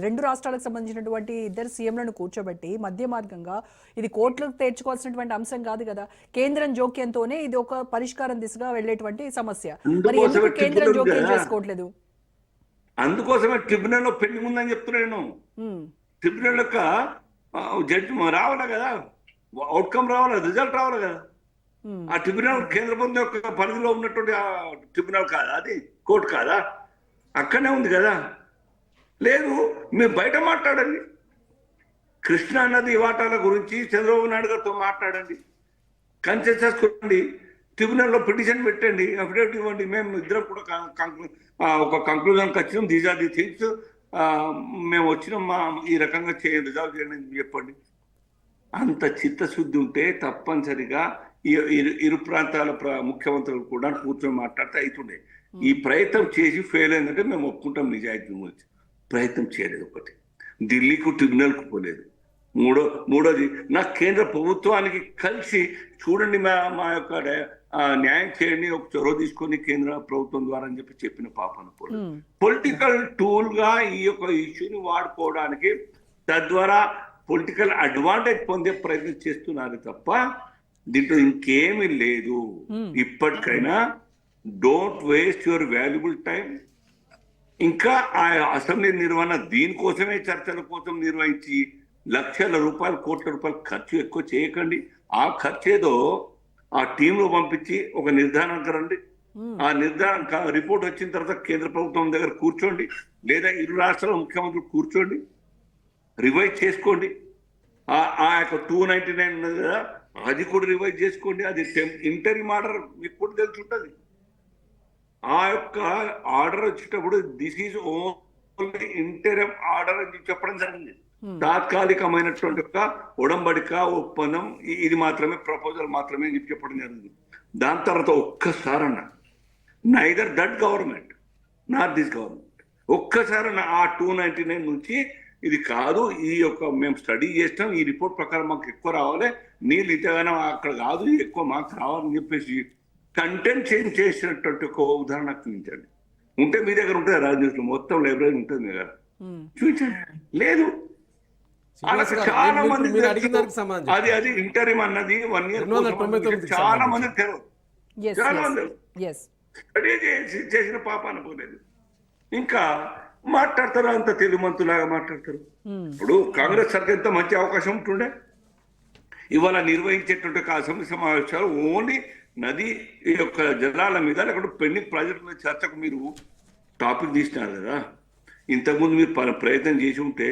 రెండు రాష్ట్రాలకు సంబంధించినటువంటి ఇద్దరు సీఎంలను కూర్చోబెట్టి మధ్య మార్గంగా ఇది కోర్టులకు తెచ్చుకోవాల్సినటువంటి అంశం కాదు కదా, కేంద్రం జోక్యంతోనే ఇది ఒక పరిష్కారం దిశగా వెళ్లేటువంటి సమస్య. మరి ఎందుకు కేంద్రం జోక్యం చేసుకోవట్లేదు? అందుకోసమే ట్రిబ్యునల్ లో పెండింగ్ ఉందని చెప్తున్నాను. ట్రిబ్యునల్ యొక్క జడ్జి రావాలి కదా, అవుట్కమ్ రావాలి, రిజల్ట్ రావాలి కదా. ఆ ట్రిబ్యునల్ కేంద్ర ప్రభుత్వం యొక్క పరిధిలో ఉన్నటువంటి ఆ ట్రిబ్యునల్ కాదా, అది కోర్టు కాదా? అక్కడనే ఉంది కదా. లేదు, మీరు బయట మాట్లాడండి, కృష్ణా నది వాటాల గురించి చంద్రబాబు నాయుడు గారితో మాట్లాడండి, కన్సెన్సస్ కొనండి, ట్రిబ్యునల్లో పిటిషన్ పెట్టండి, అఫిడవిట్ ఇవ్వండి, మేము ఇద్దరం కూడా ఒక కంక్లూజన్కి వచ్చినాం, దీస్ ఆర్ ది థింగ్స్, మేము వచ్చినాం, ఈ రకంగా రిజాల్వ్ చేయండి అని చెప్పండి. అంత చిత్తశుద్ధి ఉంటే తప్పనిసరిగా ఇరు ప్రాంతాల ముఖ్యమంత్రులు కూడా కూర్చొని మాట్లాడితే అవుతుండే. ఈ ప్రయత్నం చేసి ఫెయిల్ అయిందంటే మేము ఒప్పుకుంటాం, నిజాయితీ గురించి ప్రయత్నం చేయలేదు. ఒకటి, ఢిల్లీకు ట్రిబ్యునల్కు పోలేదు. మూడోది, నా కేంద్ర ప్రభుత్వానికి కలిసి చూడండి, మా యొక్క న్యాయం చేయండి, ఒక చొరవ తీసుకొని కేంద్ర ప్రభుత్వం ద్వారా అని చెప్పిన పాపన పోలేదు. పొలిటికల్ టూల్ గా ఈ యొక్క ఇష్యూని వాడుకోవడానికి, తద్వారా పొలిటికల్ అడ్వాంటేజ్ పొందే ప్రయత్నం చేస్తున్నారు తప్ప దీంట్లో ఇంకేమీ లేదు. ఇప్పటికైనా don't waste your valuable time. ఇంకా ఆ అసెంబ్లీ నిర్వహణ దీనికోసమే చర్చల కోసం నిర్వహించి లక్షల రూపాయలు, కోట్ల రూపాయలు ఖర్చు ఎక్కువ చేయకండి. ఆ ఖర్చు ఏదో ఆ టీంలో పంపించి ఒక నిర్ధారణకు రండి. ఆ నిర్ధారణ రిపోర్ట్ వచ్చిన తర్వాత కేంద్ర ప్రభుత్వం దగ్గర కూర్చోండి, లేదా ఇరు రాష్ట్రాల ముఖ్యమంత్రులు కూర్చోండి, రివైజ్ చేసుకోండి. ఆ యొక్క 299 ఉన్నది కదా, అది కూడా రివైజ్ చేసుకోండి. అది ఇంటరిమ్ ఆర్డర్ మీకు కూడా తెలుసుంటుంది. ఆ యొక్క ఆర్డర్ వచ్చేటప్పుడు this is only interim order అని చెప్పడం జరిగింది. తాత్కాలికమైనటువంటి ఒక ఉడంబడిక, ఒప్పందం, ఇది మాత్రమే, ప్రపోజల్ మాత్రమే అని చెప్పడం జరిగింది. దాని తర్వాత ఒక్కసారన్న neither that government not this government ఒక్కసారన్న ఆ 299 నుంచి ఇది కాదు, ఈ యొక్క మేము స్టడీ చేస్తాం, ఈ రిపోర్ట్ ప్రకారం మాకు ఎక్కువ రావాలి, నీళ్ళు ఇంతగానో అక్కడ కాదు, ఎక్కువ మాకు రావాలని చెప్పేసి కంటెంట్ చేంజ్ చేసినటువంటి ఒక ఉదాహరణ చూపించండి. ఉంటే మీ దగ్గర ఉంటుంది, రాజనీతిలో మొత్తం లైబ్రరీ ఉంటుంది మీ దగ్గర, చూపించండి. లేదు, చాలా మంది అది ఇంటరిమ్ అన్నది 1 year చాలా మంది తెలియదు, చాలా మంది స్టడీ చేసిన పాప అనుకోలేదు. ఇంకా మాట్లాడతారు, అంత తెలుగుమంతులాగా మాట్లాడతారు. ఇప్పుడు కాంగ్రెస్ సర్కార్ ఎంత మంచి అవకాశం ఉంటుండే, ఇవాళ నిర్వహించేటువంటి అసెంబ్లీ సమావేశాలు ఓన్లీ నది యొక్క జలాల మీద, లేకపోతే పెండింగ్ ప్రాజెక్టు మీద చర్చకు మీరు టాపిక్ తీసినారు కదా. ఇంతకుముందు మీరు ప్రయత్నం చేసి ఉంటే,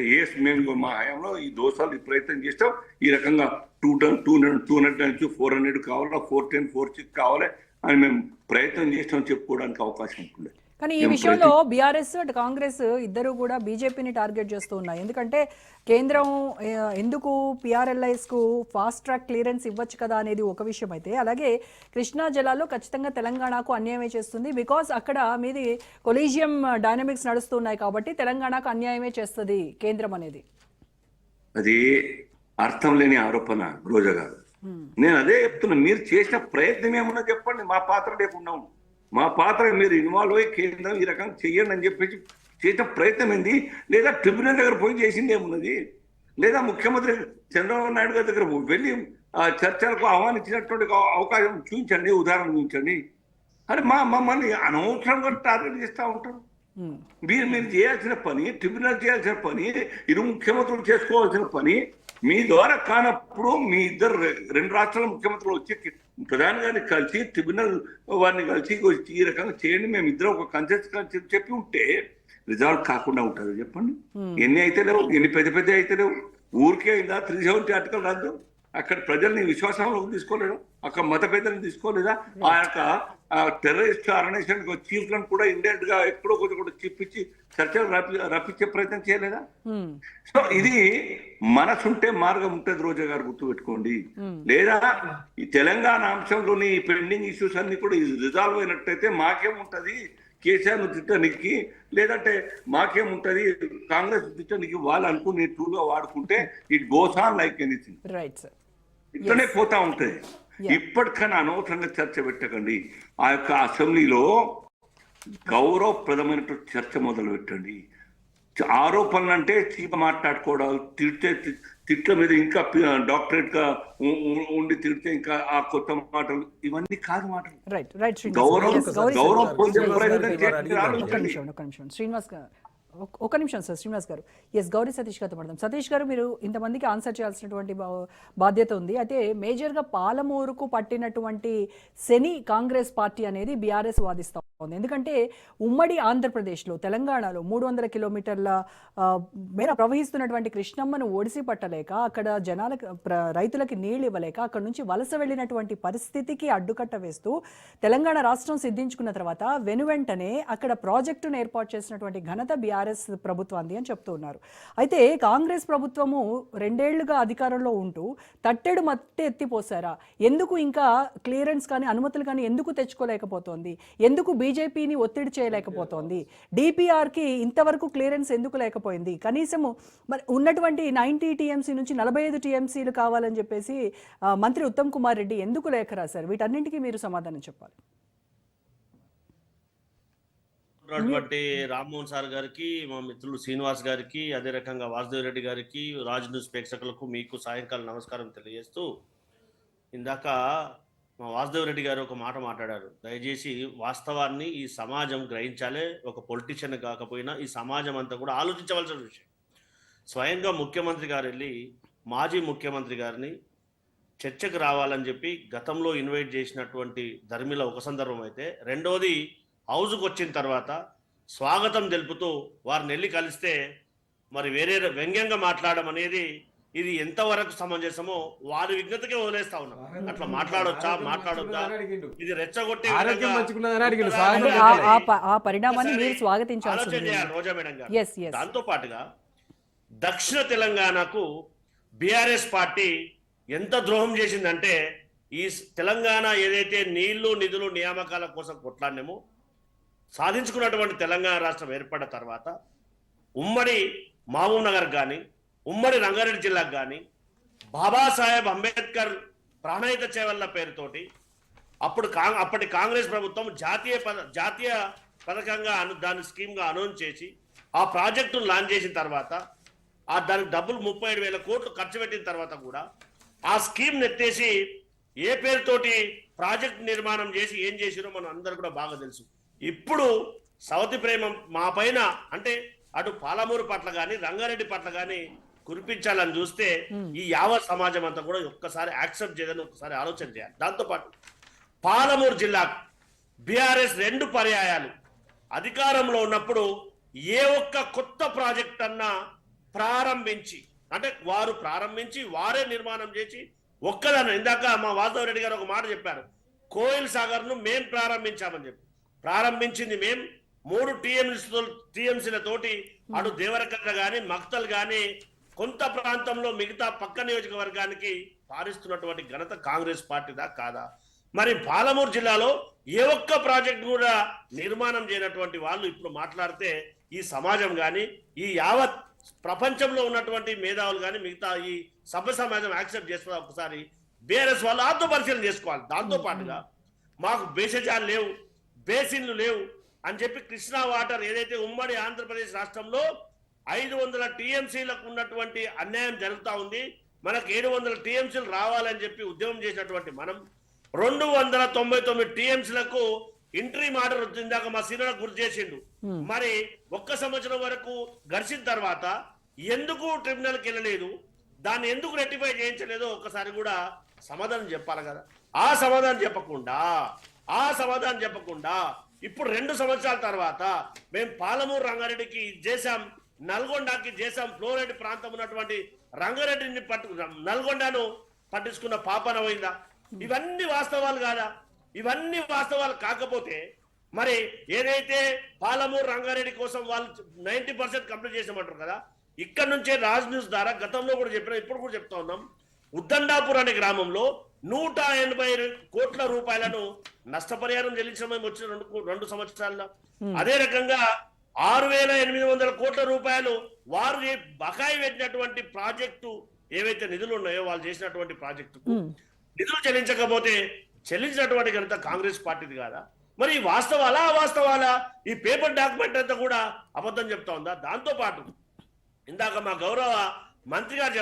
మేము మా హయాంలో ఈ దోషాలు ప్రయత్నం చేస్తాం, ఈ రకంగా 200 నుంచి 400 కావాలా, 410, 406 కావాలి అని మేము ప్రయత్నం చేస్తాం చెప్పుకోవడానికి అవకాశం ఉంటుంది. కానీ ఈ విషయంలో బీఆర్ఎస్ అటు కాంగ్రెస్ ఇద్దరు కూడా బీజేపీని టార్గెట్ చేస్తూ ఉన్నాయి. ఎందుకంటే కేంద్రం ఎందుకు PRLIS కు ఫాస్ట్ ట్రాక్ క్లియరెన్స్ ఇవ్వచ్చు కదా అనేది ఒక విషయం అయితే, అలాగే కృష్ణా జలాల్లో ఖచ్చితంగా తెలంగాణకు అన్యాయమే చేస్తుంది, బికాస్ అక్కడ మీది కొలీజియం డైనమిక్స్ నడుస్తున్నాయి కాబట్టి తెలంగాణకు అన్యాయమే చేస్తుంది కేంద్రం అనేది. అది అర్థం లేని ఆరోపణ రోజా గారు. నేను అదే చెప్తున్నా, మీరు చేసిన ప్రయత్నం ఏమన్నా చెప్పండి, మా పాత్ర లేకుండా ఉంది. మా పాత్ర మీరు ఇన్వాల్వ్ అయ్యి కేంద్రం ఈ రకంగా చెయ్యండి అని చెప్పేసి చేసిన ప్రయత్నం ఏంది? లేదా ట్రిబ్యునల్ దగ్గర పోయి చేసింది ఏమున్నది? లేదా ముఖ్యమంత్రి చంద్రబాబు నాయుడు గారి దగ్గర వెళ్ళి చర్చలకు ఆహ్వానించినటువంటి అవకాశం చూపించండి, ఉదాహరణ చూపించండి. అని మమ్మల్ని అనవసరంగా టార్గెట్ చేస్తూ ఉంటారు. మీరు చేయాల్సిన పని, ట్రిబ్యునల్ చేయాల్సిన పని, ఇరు ముఖ్యమంత్రులు చేసుకోవాల్సిన పని మీ ద్వారా కానప్పుడు మీ ఇద్దరు రెండు రాష్ట్రాల ముఖ్యమంత్రులు వచ్చి ప్రధాని గారిని కలిసి ట్రిబ్యునల్ వారిని కలిసి ఈ రకంగా చేయండి, మేము ఇద్దరు ఒక కన్సెన్స్ చెప్పి ఉంటే రిజాల్వ్ కాకుండా ఉంటుంది. చెప్పండి, ఎన్ని అయితే లేవు, ఎన్ని పెద్ద అయితే లేవు. ఊరికే అయిందా 370 ఆర్టికల్ రద్దు? అక్కడ ప్రజల్ని విశ్వాసంలోకి తీసుకోలేదా? అక్కడ మత పెద్దల్ని తీసుకోలేదా? ఆ యొక్క టెర్రరిస్ట్ ఆర్గనైజేషన్ చీఫ్లను కూడా ఇండైరెక్ట్ గా ఎక్కడో కొద్దిగా చిప్పించి చర్చలు రప్పించే ప్రయత్నం చేయలేదా? సో ఇది మనసుంటే మార్గం ఉంటుంది. రోజా గారు గుర్తుపెట్టుకోండి. లేదా ఈ తెలంగాణ అంశంలోని పెండింగ్ ఇష్యూస్ అన్ని కూడా రిజాల్వ్ అయినట్టయితే మాకేముంటది కేసీఆర్ ను తిట్టడానికి, లేదంటే మాకేముంటది కాంగ్రెస్ తిట్టడానికి వాళ్ళు అనుకుని టూగా వాడుకుంటే it goes on like anything. Right sir, ఇట్లనే పోతా ఉంటాయి. ఇప్పటికైనా అనవసరంగా చర్చ పెట్టకండి. ఆ యొక్క అసెంబ్లీలో గౌరవప్రదమైనటువంటి చర్చ మొదలు పెట్టండి. ఆరోపణలు అంటే చీప మాట్లాడుకోవడాలు, తిట్ల మీద ఇంకా డాక్టరేట్ గా ఉండి తిడితే ఇంకా ఆ కొత్త మాటలు, ఇవన్నీ కాదు మాటలు. రైట్ రైట్ గౌరవం పొందే ప్రయత్నం శ్రీనివాస్ గారు, ఒక నిమిషం సార్. శ్రీనివాస్ గారు, ఎస్, గౌరీ సతీష్ గారితో మాట్లాడదాం. సతీష్ గారు, మీరు ఇంతమందికి ఆన్సర్ చేయాల్సినటువంటి బాధ్యత ఉంది. అయితే మేజర్గా పాలమూరుకు పట్టినటువంటి శని కాంగ్రెస్ పార్టీ అనేది బీఆర్ఎస్ వాదిస్తూ ఉంది. ఎందుకంటే ఉమ్మడి ఆంధ్రప్రదేశ్లో, తెలంగాణలో 300 కిలోమీటర్ల మేర ప్రవహిస్తున్నటువంటి కృష్ణమ్మను ఒడిసి పట్టలేక, అక్కడ రైతులకి నీళ్ళు ఇవ్వలేక, అక్కడ నుంచి వలస వెళ్ళినటువంటి పరిస్థితికి అడ్డుకట్ట వేస్తూ తెలంగాణ రాష్ట్రం సిద్ధించుకున్న తర్వాత వెనువెంటనే అక్కడ ప్రాజెక్టును ఏర్పాటు చేసినటువంటి ఘనత బీఆర్ఎస్ ప్రభుత్వాన్ని అని చెప్తూ ఉన్నారు. అయితే కాంగ్రెస్ ప్రభుత్వము 2 ఏళ్లుగా అధికారంలో ఉంటూ తట్టెడు మట్టి ఎత్తిపోసారా? ఎందుకు ఇంకా క్లియరెన్స్ కానీ అనుమతులు కానీ ఎందుకు తెచ్చుకోలేకపోతోంది? ఎందుకు బీజేపీని ఒత్తిడి చేయలేకపోతోంది? డిపిఆర్కి ఇంతవరకు క్లియరెన్స్ ఎందుకు లేకపోయింది? కనీసము మరి ఉన్నటువంటి 90 టీఎంసీ నుంచి 45 టీఎంసీలు కావాలని చెప్పేసి మంత్రి ఉత్తమ్ కుమార్ రెడ్డి ఎందుకు లేఖ రాశారు? వీటన్నింటికీ మీరు సమాధానం చెప్పాలి. రామ్మోహన్ సార్ గారికి, మా మిత్రులు శ్రీనివాస్ గారికి, అదే రకంగా వాసుదేవ్ రెడ్డి గారికి, రాజ్ న్యూస్ ప్రేక్షకులకు మీకు సాయంకాలం నమస్కారం తెలియజేస్తూ, ఇందాక మా వాసుదేవ్ రెడ్డి గారు ఒక మాట మాట్లాడారు. దయచేసి వాస్తవాన్ని ఈ సమాజం గ్రహించాలి. ఒక పొలిటీషియన్ కాకపోయినా ఈ సమాజం అంతా కూడా ఆలోచించవలసిన విషయం. స్వయంగా ముఖ్యమంత్రి గారు వెళ్ళి మాజీ ముఖ్యమంత్రి గారిని చర్చకు రావాలని చెప్పి గతంలో ఇన్వైట్ చేసినటువంటి ధర్మిల ఒక సందర్భం అయితే, రెండోది హౌస్కి వచ్చిన తర్వాత స్వాగతం తెలుపుతూ వారిని వెళ్ళి కలిస్తే మరి వేరే వ్యంగ్యంగా మాట్లాడడం అనేది ఇది ఎంతవరకు సమంజసమో వారి విజ్ఞతకే వదిలేస్తా ఉన్నాం. అట్లా మాట్లాడొచ్చా, మాట్లాడొద్దా? ఇది రెచ్చగొట్టే ఆ పరిణామాన్ని మీరు స్వాగతించాల్సి చేయాలి రోజా మేడం గారు. దాంతో పాటుగా దక్షిణ తెలంగాణకు బీఆర్ఎస్ పార్టీ ఎంత ద్రోహం చేసిందంటే, ఈ తెలంగాణ ఏదైతే నీళ్లు నిధులు నియామకాల కోసం కొట్లాడినేమో, సాధించుకున్నటువంటి తెలంగాణ రాష్ట్రం ఏర్పడిన తర్వాత ఉమ్మడి మహబూబ్ నగర్ కానీ, ఉమ్మడి రంగారెడ్డి జిల్లాకు కానీ బాబాసాహెబ్ అంబేద్కర్ ప్రాణహిత చేవళ్ల పేరుతోటి అప్పటి కాంగ్రెస్ ప్రభుత్వం జాతీయ పథకంగా దాని స్కీమ్గా అనౌన్స్ చేసి ఆ ప్రాజెక్టును లాంచ్ చేసిన తర్వాత, దానికి డబ్బులు 37,000 కోట్లు ఖర్చు పెట్టిన తర్వాత కూడా ఆ స్కీమ్ నెత్తేసి ఏ పేరుతోటి ప్రాజెక్ట్ నిర్మాణం చేసి ఏం చేసిరో మనం అందరూ కూడా బాగా తెలుసు. ఇప్పుడు సవతి ప్రేమ మా పైన అంటే అటు పాలమూరు పట్ల కానీ రంగారెడ్డి పట్ల కానీ కురిపించాలని చూస్తే ఈ యావత్ సమాజం అంతా కూడా ఒక్కసారి యాక్సెప్ట్ చేయదని ఒకసారి ఆలోచన చేయాలి. దాంతోపాటు పాలమూరు జిల్లాకు బీఆర్ఎస్ 2 పర్యాయాలు అధికారంలో ఉన్నప్పుడు ఏ ఒక్క కొత్త ప్రాజెక్ట్ అన్నా ప్రారంభించి, అంటే వారు ప్రారంభించి వారే నిర్మాణం చేసి ఒక్కదాన్ని, ఇందాక మా వాసుదేవ్ రెడ్డి గారు ఒక మాట చెప్పారు, కోయిల్ సాగర్ ను మేం ప్రారంభించామని చెప్పి. ప్రారంభించింది మేం 3 టీఎంసీలతోటి అటు దేవరకద్ర కానీ మక్తల్ కానీ కొంత ప్రాంతంలో మిగతా పక్క నియోజకవర్గానికి పారిస్తున్నటువంటి ఘనత కాంగ్రెస్ పార్టీదా కాదా? మరి పాలమూరు జిల్లాలో ఏ ఒక్క ప్రాజెక్ట్ కూడా నిర్మాణం చేయనటువంటి వాళ్ళు ఇప్పుడు మాట్లాడితే ఈ సమాజం కానీ, ఈ యావత్ ప్రపంచంలో ఉన్నటువంటి మేధావులు కానీ, మిగతా ఈ సభ్య సమాజం యాక్సెప్ట్ చేస్తుందా? ఒకసారి బీఆర్ఎస్ వాళ్ళు ఆత్మపరిశీలన చేసుకోవాలి. దాంతో పాటుగా మాకు బేసజాలు లేవు, బేసిన్లు లేవు అని చెప్పి కృష్ణా వాటర్ ఏదైతే ఉమ్మడి ఆంధ్రప్రదేశ్ రాష్ట్రంలో 500 టీఎంసీలకు ఉన్నటువంటి అన్యాయం జరుగుతూ ఉంది, మనకు 700 టీఎంసీలు రావాలని చెప్పి ఉద్యమం చేసినటువంటి మనం 299 టీఎంసీలకు ఇంట్రీ ఆర్డర్ వచ్చిందాక మా సీనియర్ గుర్తు చేసిండు. మరి 1 సంవత్సరం వరకు గడిచిన తర్వాత ఎందుకు ట్రిబ్యునల్కి వెళ్ళలేదు, దాన్ని ఎందుకు రెక్టిఫై చేయించలేదో ఒక్కసారి కూడా సమాధానం చెప్పాలి కదా. ఆ సమాధానం చెప్పకుండా ఇప్పుడు 2 సంవత్సరాల తర్వాత మేము పాలమూరు రంగారెడ్డికి చేశాం, నల్గొండకి చేశాం, ఫ్లోరైడ్ ప్రాంతం ఉన్నటువంటి రంగారెడ్డిని నల్గొండను పట్టించుకున్న పాపన పోయిందా? ఇవన్నీ వాస్తవాలు కాదా? ఇవన్నీ వాస్తవాలు కాకపోతే మరి ఏదైతే పాలమూరు రంగారెడ్డి కోసం వాళ్ళు 90% కంప్లీట్ చేసామంటారు కదా, ఇక్కడ నుంచే రాజ్ న్యూస్ ద్వారా గతంలో కూడా చెప్పినా, ఇప్పుడు కూడా చెప్తా ఉన్నాం, ఉద్దండాపూర్ అనే గ్రామంలో 180 కోట్ల రూపాయలను నష్టపరిహారం చెల్లించడం వచ్చిన 2 సంవత్సరాల్లో. అదే రకంగా 6,800 కోట్ల రూపాయలు వారు బకాయి పెట్టినటువంటి ప్రాజెక్టు ఏవైతే నిధులు ఉన్నాయో వాళ్ళు చేసినటువంటి ప్రాజెక్టుకు నిధులు చెల్లించకపోతే చెల్లించినటువంటి ఘనత కాంగ్రెస్ పార్టీది కాదా? మరి వాస్తవాలా అవాస్తవాలా? ఈ పేపర్ డాక్యుమెంట్ అంతా కూడా అబద్ధం చెప్తా ఉందా? దాంతో పాటు ఇందాక మా గౌరవ మంత్రి గారు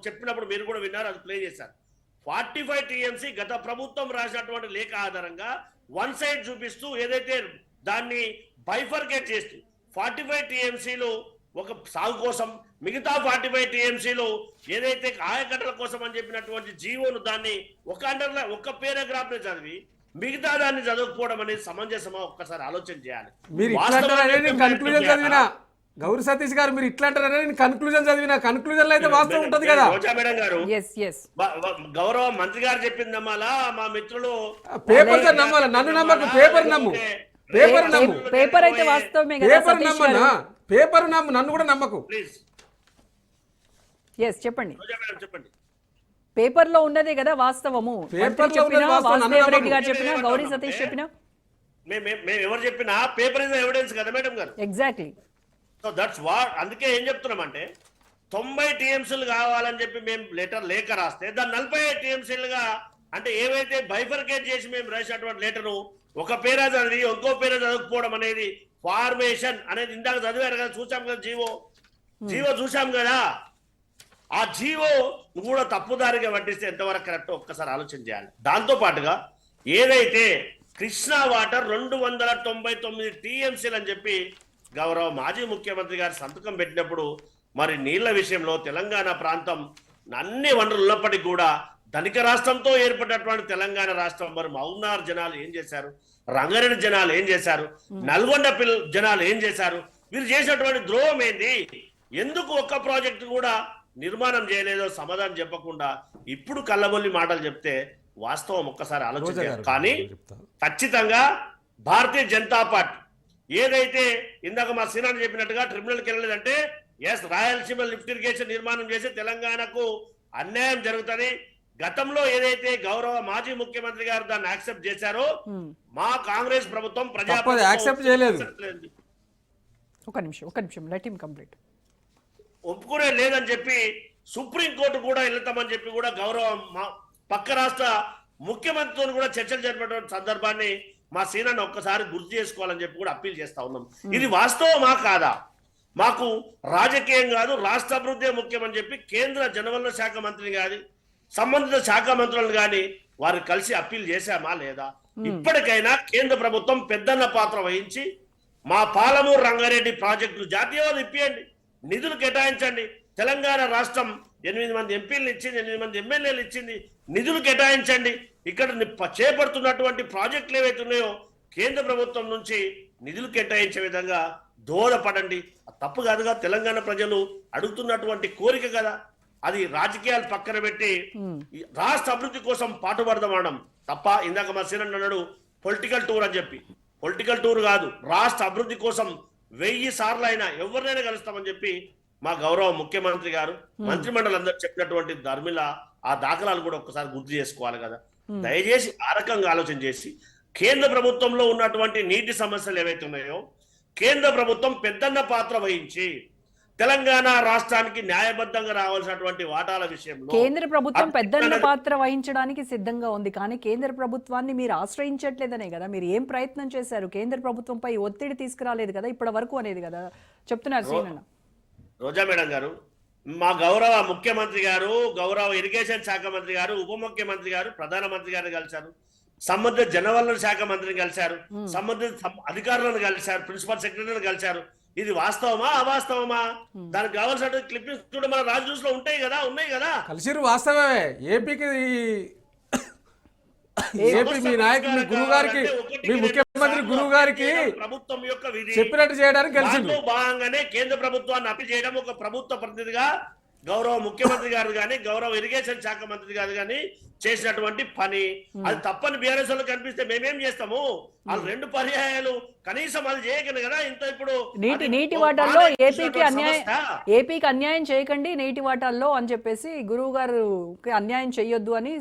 చెప్పినప్పుడు మీరు కూడా విన్నారు, అది ప్లే చేశారు. 45 TMC గత ప్రభుత్వం రాసినటువంటి లేఖ ఆధారంగా వన్ సైడ్ చూపిస్తూ ఏదైతే దాన్ని బైఫర్కేట్ చేస్తూ 45 TMCలు ఒక సాగు కోసం, మిగతా 45 TMCలు ఏదైతే ఆయకట్టల కోసం అని చెప్పినటువంటి జీవోను దాన్ని ఒక పారాగ్రాఫ్ ని చదివి మిగతా దాన్ని చదవకపోవడం అనేది సమంజసమా? ఒక్కసారి ఆలోచన చేయాలి. మీరు కన్క్లూజన్ చదివినా గౌరీ సతీష్ గారు, మీరు ఇట్లా అంటారనే నేను కన్క్లూజన్ చదివిన కన్క్లూజన్ లో అయితే వాస్తవం ఉంటది కదా. రోజా మేడం గారు, ఎస్ ఎస్ గౌరవ మంత్రి గారు చెప్పింది నమ్మాలా? మా మిత్రులు పేపర్ నమ్మాలా? నన్ను నమ్మకు, పేపర్ నమ్ము. పేపర్ నమ్ము. పేపర్ అయితే వాస్తవమే కదా. పేపర్ నమ్మనా? పేపర్ నమ్ము, నన్ను కూడా నమ్మకు. ప్లీజ్ ఎస్ చెప్పండి. రోజా మేడం చెప్పండి. పేపర్ లో ఉన్నదే కదా వాస్తవము. పేపర్ లో ఉన్నది వాస్తవం. వాసుదేవ్ రెడ్డి గారు చెప్పినా, గౌరీ సతీష్ చెప్పినా, మేము ఎవరు చెప్పినా పేపర్ ఇస్ ఎవిడెన్స్ కదా మేడం గారు. ఎగ్జాక్ట్లీ. So that's what. అందుకే ఏం చెప్తున్నామంటే 90 TMCలు కావాలని చెప్పి మేము లేఖ రాస్తే దాన్ని 45 TMCలుగా, అంటే ఏవైతే బైఫర్కేట్ చేసి మేము రాసినటువంటి లెటర్ను ఒక పేరా చదివి ఇంకో పేరా చదవకపోవడం అనేది ఫార్మేషన్ అనేది ఇందాక చదివారు కదా, చూసాం కదా, జీవో చూసాం కదా. ఆ జీవో కూడా తప్పుదారిగా పట్టిస్తే ఎంతవరకు కరెక్ట్ ఒక్కసారి ఆలోచన చేయాలి. దాంతో పాటుగా ఏదైతే కృష్ణా వాటర్ 299 TMCలు అని చెప్పి గౌరవ మాజీ ముఖ్యమంత్రి గారు సంతకం పెట్టినప్పుడు మరి నీళ్ల విషయంలో తెలంగాణ ప్రాంతం అన్ని వనరులు ఉన్నప్పటికీ కూడా ధనిక రాష్ట్రంతో ఏర్పడినటువంటి తెలంగాణ రాష్ట్రం మరి మౌనార్ జనాలు ఏం చేశారు, రంగారెడ్డి జనాలు ఏం చేశారు, నల్గొండ జనాలు ఏం చేశారు, వీరు చేసినటువంటి ద్రోహం ఏంది? ఎందుకు ఒక్క ప్రాజెక్టు కూడా నిర్మాణం చేయలేదో సమాధానం చెప్పకుండా ఇప్పుడు కళ్ళబొల్లి మాటలు చెప్తే వాస్తవం ఒక్కసారి ఆలోచించారు. కానీ ఖచ్చితంగా భారతీయ జనతా పార్టీ ఏదైతే ఇందాక మా సీనాన్ని చెప్పినట్టుగా ట్రిబ్యునల్కి వెళ్ళలేదంటే ఎస్, రాయలసీమ లిఫ్ట్ ఇరిగేషన్ నిర్మాణం చేసి తెలంగాణకు అన్యాయం జరుగుతుంది. గతంలో ఏదైతే గౌరవ మాజీ ముఖ్యమంత్రి గారు దాన్ని యాక్సెప్ట్ చేశారో మా కాంగ్రెస్ ప్రభుత్వం యాక్సెప్ట్ చేయలేదు. ఒక నిమిషం లెట్ హిమ్ కంప్లీట్. ఒప్పుకునే లేదని చెప్పి సుప్రీంకోర్టు కూడా వెళ్తామని చెప్పి కూడా గౌరవ పక్క రాష్ట్ర ముఖ్యమంత్రితో కూడా చర్చలు జరిపినటువంటి సందర్భాన్ని మా సీనాన్ని ఒక్కసారి గుర్తు చేసుకోవాలని చెప్పి కూడా అప్పీల్ చేస్తా ఉన్నాం. ఇది వాస్తవమా కాదా? మాకు రాజకీయం కాదు, రాష్ట్ర అభివృద్ధి ముఖ్యమని చెప్పి కేంద్ర జనవనరుల శాఖ మంత్రిని కానీ సంబంధిత శాఖ మంత్రులను కానీ వారు కలిసి అప్పీల్ చేశామా లేదా? ఇప్పటికైనా కేంద్ర ప్రభుత్వం పెద్దన్న పాత్ర వహించి మా పాలమూరు రంగారెడ్డి ప్రాజెక్టులు జాతీయవాదం ఇప్పియండి, నిధులు కేటాయించండి. తెలంగాణ రాష్ట్రం 8 మంది ఎంపీలను ఇచ్చింది, 8 మంది ఎమ్మెల్యేలు ఇచ్చింది, నిధులు కేటాయించండి. ఇక్కడ చేపడుతున్నటువంటి ప్రాజెక్టులు ఏవైతే ఉన్నాయో కేంద్ర ప్రభుత్వం నుంచి నిధులు కేటాయించే విధంగా దోహదపడండి. తప్పు కాదుగా, తెలంగాణ ప్రజలు అడుగుతున్నటువంటి కోరిక కదా. అది రాజకీయాలు పక్కన పెట్టి రాష్ట్ర అభివృద్ధి కోసం పాటుపడదామనడం తప్ప. ఇందాక మా సీనన్ అన్నాడు పొలిటికల్ టూర్ అని చెప్పి, పొలిటికల్ టూర్ కాదు, రాష్ట్ర అభివృద్ధి కోసం 1000 సార్లు అయినా ఎవరినైనా కలుస్తామని చెప్పి మా గౌరవ ముఖ్యమంత్రి గారు మంత్రిమండలి అందరూ చెప్పినటువంటి ధర్మిల ఆ దాఖలాలు కూడా ఒక్కసారి గుర్తు చేసుకోవాలి కదా. దయచేసి ఆ రకంగా ఆలోచన చేసి కేంద్ర ప్రభుత్వంలో ఉన్నటువంటి నీటి సమస్యలు ఏవైతే ఉన్నాయో కేంద్ర ప్రభుత్వం పెద్దన్న పాత్ర వహించి తెలంగాణ రాష్ట్రానికి న్యాయబద్ధంగా రావాల్సినటువంటి వాటాల విషయంలో కేంద్ర ప్రభుత్వం పెద్దన్న పాత్ర వహించడానికి సిద్ధంగా ఉంది. కానీ కేంద్ర ప్రభుత్వాన్ని మీరు ఆశ్రయించట్లేదనే కదా. మీరు ఏం ప్రయత్నం చేశారు? కేంద్ర ప్రభుత్వంపై ఒత్తిడి తీసుకురాలేదు కదా ఇప్పటి వరకు అనేది కదా చెప్తున్నారు సీనన్న. రోజా మేడం గారు, మా గౌరవ ముఖ్యమంత్రి గారు, గౌరవ ఇరిగేషన్ శాఖ మంత్రి గారు, ఉప ముఖ్యమంత్రి గారు, ప్రధానమంత్రి గారిని కలిశారు, సంబంధిత జనవనరుల శాఖ మంత్రిని కలిశారు, సంబంధిత అధికారులను కలిశారు, ప్రిన్సిపల్ సెక్రటరీని కలిశారు. ఇది వాస్తవమా అవాస్తవమా? దానికి కావాల్సిన క్లిప్పింగ్స్ కూడా మన రాజ్ న్యూస్ లో ఉంటాయి కదా. కలిసిరు వాస్తవమే. ఏపీకి మీ నాయకులు, మీ గురువు గారికి, మీ ముఖ్యమంత్రి గురువు గారికి ప్రభుత్వం యొక్క విధి చెప్పినట్టు చేయడానికి కలిసి భాగంగానే కేంద్ర ప్రభుత్వాన్ని అప్పీల్ చేయడం ఒక ప్రభుత్వ ప్రతినిధిగా గౌరవ ముఖ్యమంత్రి గారు కానీ గౌరవ ఇరిగేషన్ శాఖ మంత్రి గారు కానీ చేసినటువంటి పని. అది తప్పని బీఆర్ఎస్ వాళ్ళు కనిపిస్తే మేమేం చేస్తాము? వాళ్ళు 2 పర్యాయాలు కనీసం అది చేయకండి కదా. ఇంత ఇప్పుడు నీటి వాటాల్లో ఏపీకి అన్యాయం చేయకండి నీటి వాటాల్లో అని చెప్పేసి గురువు గారు అన్యాయం చేయొద్దు అని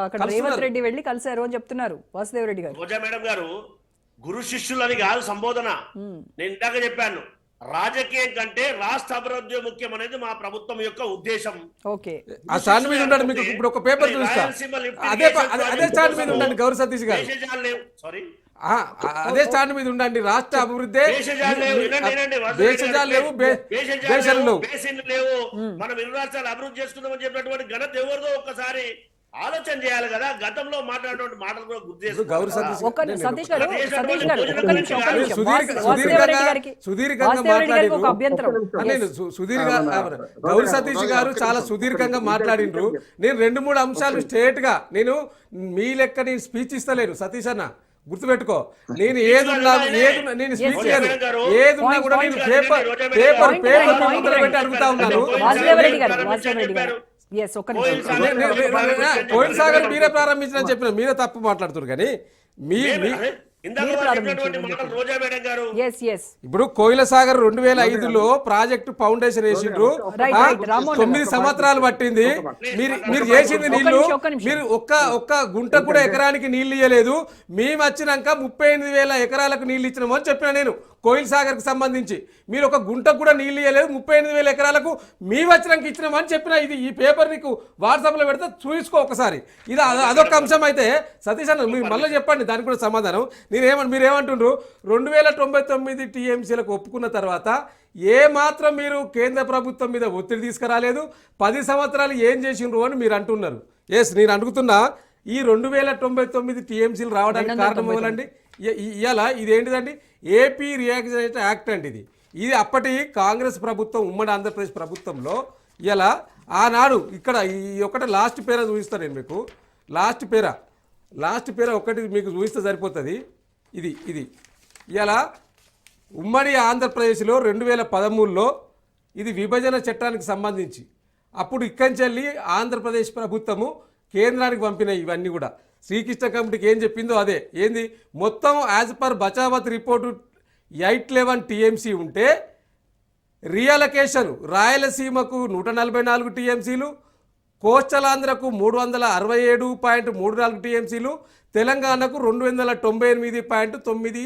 అక్కడ రేవంత్ రెడ్డి వెళ్ళి కలిశారు అని చెప్తున్నారు వాసుదేవ్ రెడ్డి గారు. రోజా మేడం గారు గురు శిష్యులని కాదు సంబోధన. నేను ఇందాక చెప్పాను, రాజకీయం కంటే రాష్ట్ర అభివృద్ధి ముఖ్యం అనేది మా ప్రభుత్వం యొక్క ఉద్దేశం. ఓకే, ఆ స్టాండ్ మీద ఉండండి. మీకు ఇప్పుడు ఒక పేపర్ చూస్తా, అదే స్టాండ్ మీద ఉండండి గౌరవ సతీష్ గారు. సారీ, అదే స్టాండ్ మీద ఉండండి. రాష్ట్ర అభివృద్ధి దేశజాలు లేవు, బేసిన్లు లేవు. మనం 2 రాష్ట్రాలు అభివృద్ధి చేసుకుందామని చెప్పినటువంటి ఘనత ఎవరిదో ఒక్కసారి ఆలోచన చేయాలి కదా. గతంలో మాట్లాడినటువంటి మాటలు కూడా గుర్తు గౌరీ సతీష్ గారు చాలా సుదీర్ఘంగా మాట్లాడిండ్రు. నేను 2-3 అంశాలు స్ట్రేట్ గా నేను మీ లెక్క నేను స్పీచ్ ఇస్తలేను సతీష్ అన్న, గుర్తుపెట్టుకో. నేను ఏదున్నా నేను స్పీచ్ ఏదున్నా కూడా నేను పేపర్ పెట్టి అడుగుతా ఉన్నాను. కోయిల్ సాగర్ మీరే ప్రారంభించిన చెప్పిన మీరే తప్పు మాట్లాడుతున్నారు కానీ ఇప్పుడు కోయిల సాగర్ 2005లో ప్రాజెక్టు ఫౌండేషన్ వేసిండ్రు. 9 సంవత్సరాలు పట్టింది. మీరు చేసింది నీళ్లు, మీరు ఒక్క గుంట కూడా ఎకరానికి నీళ్లు ఇయ్యలేదు. మేము వచ్చినాక 38,000 ఎకరాలకు నీళ్లు ఇచ్చినాము అని చెప్పిన నేను. కోయిల్ సాగర్ కి సంబంధించి మీరు ఒక గుంట కూడా నీళ్లు ఇయ్యలేదు, 38,000 ఎకరాలకు మేము వచ్చినాక ఇచ్చినామని చెప్పిన. ఇది ఈ పేపర్ నీకు వాట్సాప్ లో పెడితే చూసుకో ఒకసారి. ఇది అదొక అంశం. అయితే సతీష్ అన్న మీరు మళ్ళీ చెప్పండి దానికి కూడా సమాధానం. మీరేమంటుండ్రు 2099 టీఎంసీలకు ఒప్పుకున్న తర్వాత ఏ మాత్రం మీరు కేంద్ర ప్రభుత్వం మీద ఒత్తిడి తీసుకురాలేదు. 10 సంవత్సరాలు ఏం చేసిండ్రు అని మీరు అంటున్నారు. నేను అడుగుతున్నా, ఈ 2099 టీఎంసీలు రావడానికి కారణం ఇవ్వాలండి. ఇలా ఇదేంటిదండి? ఏపీ రియాక్షన్ యాక్ట్ అండి. ఇది అప్పటి కాంగ్రెస్ ప్రభుత్వం ఉమ్మడి ఆంధ్రప్రదేశ్ ప్రభుత్వంలో ఇలా ఆనాడు ఇక్కడ ఈ ఒకటి లాస్ట్ పేర చూపిస్తాను నేను మీకు. లాస్ట్ పేర ఒకటి మీకు చూపిస్తే సరిపోతుంది. ఇది ఇలా ఉమ్మడి ఆంధ్రప్రదేశ్లో 2013లో ఇది విభజన చట్టానికి సంబంధించి అప్పుడు ఇక్కడి నుంచి ఆంధ్రప్రదేశ్ ప్రభుత్వము కేంద్రానికి పంపిన ఇవన్నీ కూడా శ్రీకృష్ణ కమిటీకి ఏం చెప్పిందో అదే. ఏంది మొత్తం as per Bachawat report 811 TMC ఉంటే రీఅలొకేషన్ రాయలసీమకు 144 టీఎంసీలు, కోస్టలాంధ్రకు 367.34 టీఎంసీలు, తెలంగాణకు 298.96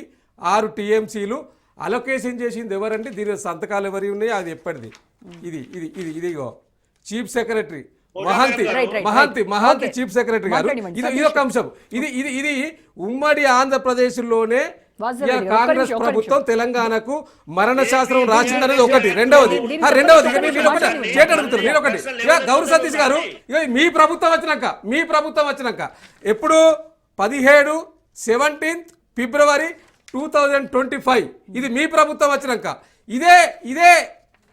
టీఎంసీలు అలొకేషన్ చేసింది ఎవరంటే దీని సంతకాలు ఎవరి ఉన్నాయి అది ఎప్పటిది. ఇదిగో chief secretary Mahant chief secretary గారు. ఇది ఒక అంశం. ఇది ఉమ్మడి ఆంధ్రప్రదేశ్లోనే కాంగ్రెస్ ప్రభుత్వం తెలంగాణకు మరణ శాస్త్రం రాసిందనేది ఒకటి. రెండవది నేను ఒకటి గౌరీ సతీష్ గారు, మీ ప్రభుత్వం వచ్చినాక ఎప్పుడు 17 ఫిబ్రవరి 2025 ఇది మీ ప్రభుత్వం వచ్చినాక ఇదే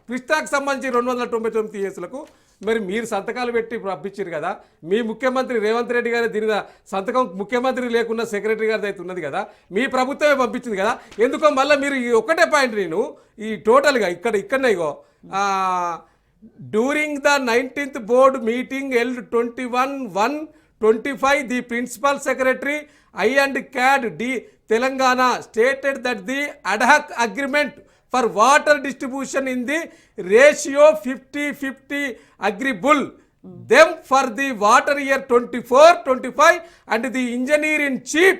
కృష్ణాకు సంబంధించి 299 కేసులకు మరి మీరు సంతకాలు పెట్టి పంపించారు కదా. మీ ముఖ్యమంత్రి రేవంత్ రెడ్డి గారు దీని సంతకం ముఖ్యమంత్రి లేకుండా సెక్రటరీ గారి అయితే ఉన్నది కదా, మీ ప్రభుత్వమే పంపించింది కదా. ఎందుకో మళ్ళీ మీరు ఈ ఒకటే పాయింట్ నేను ఈ టోటల్గా ఇక్కడనే ఇగో during the 19th board meeting held 21/1/25 the principal secretary I and CAD D Telangana stated that the ad hoc agreement for water distribution in the ratio 50-50 agreeable them for the water year 24-25 and the engineer in chief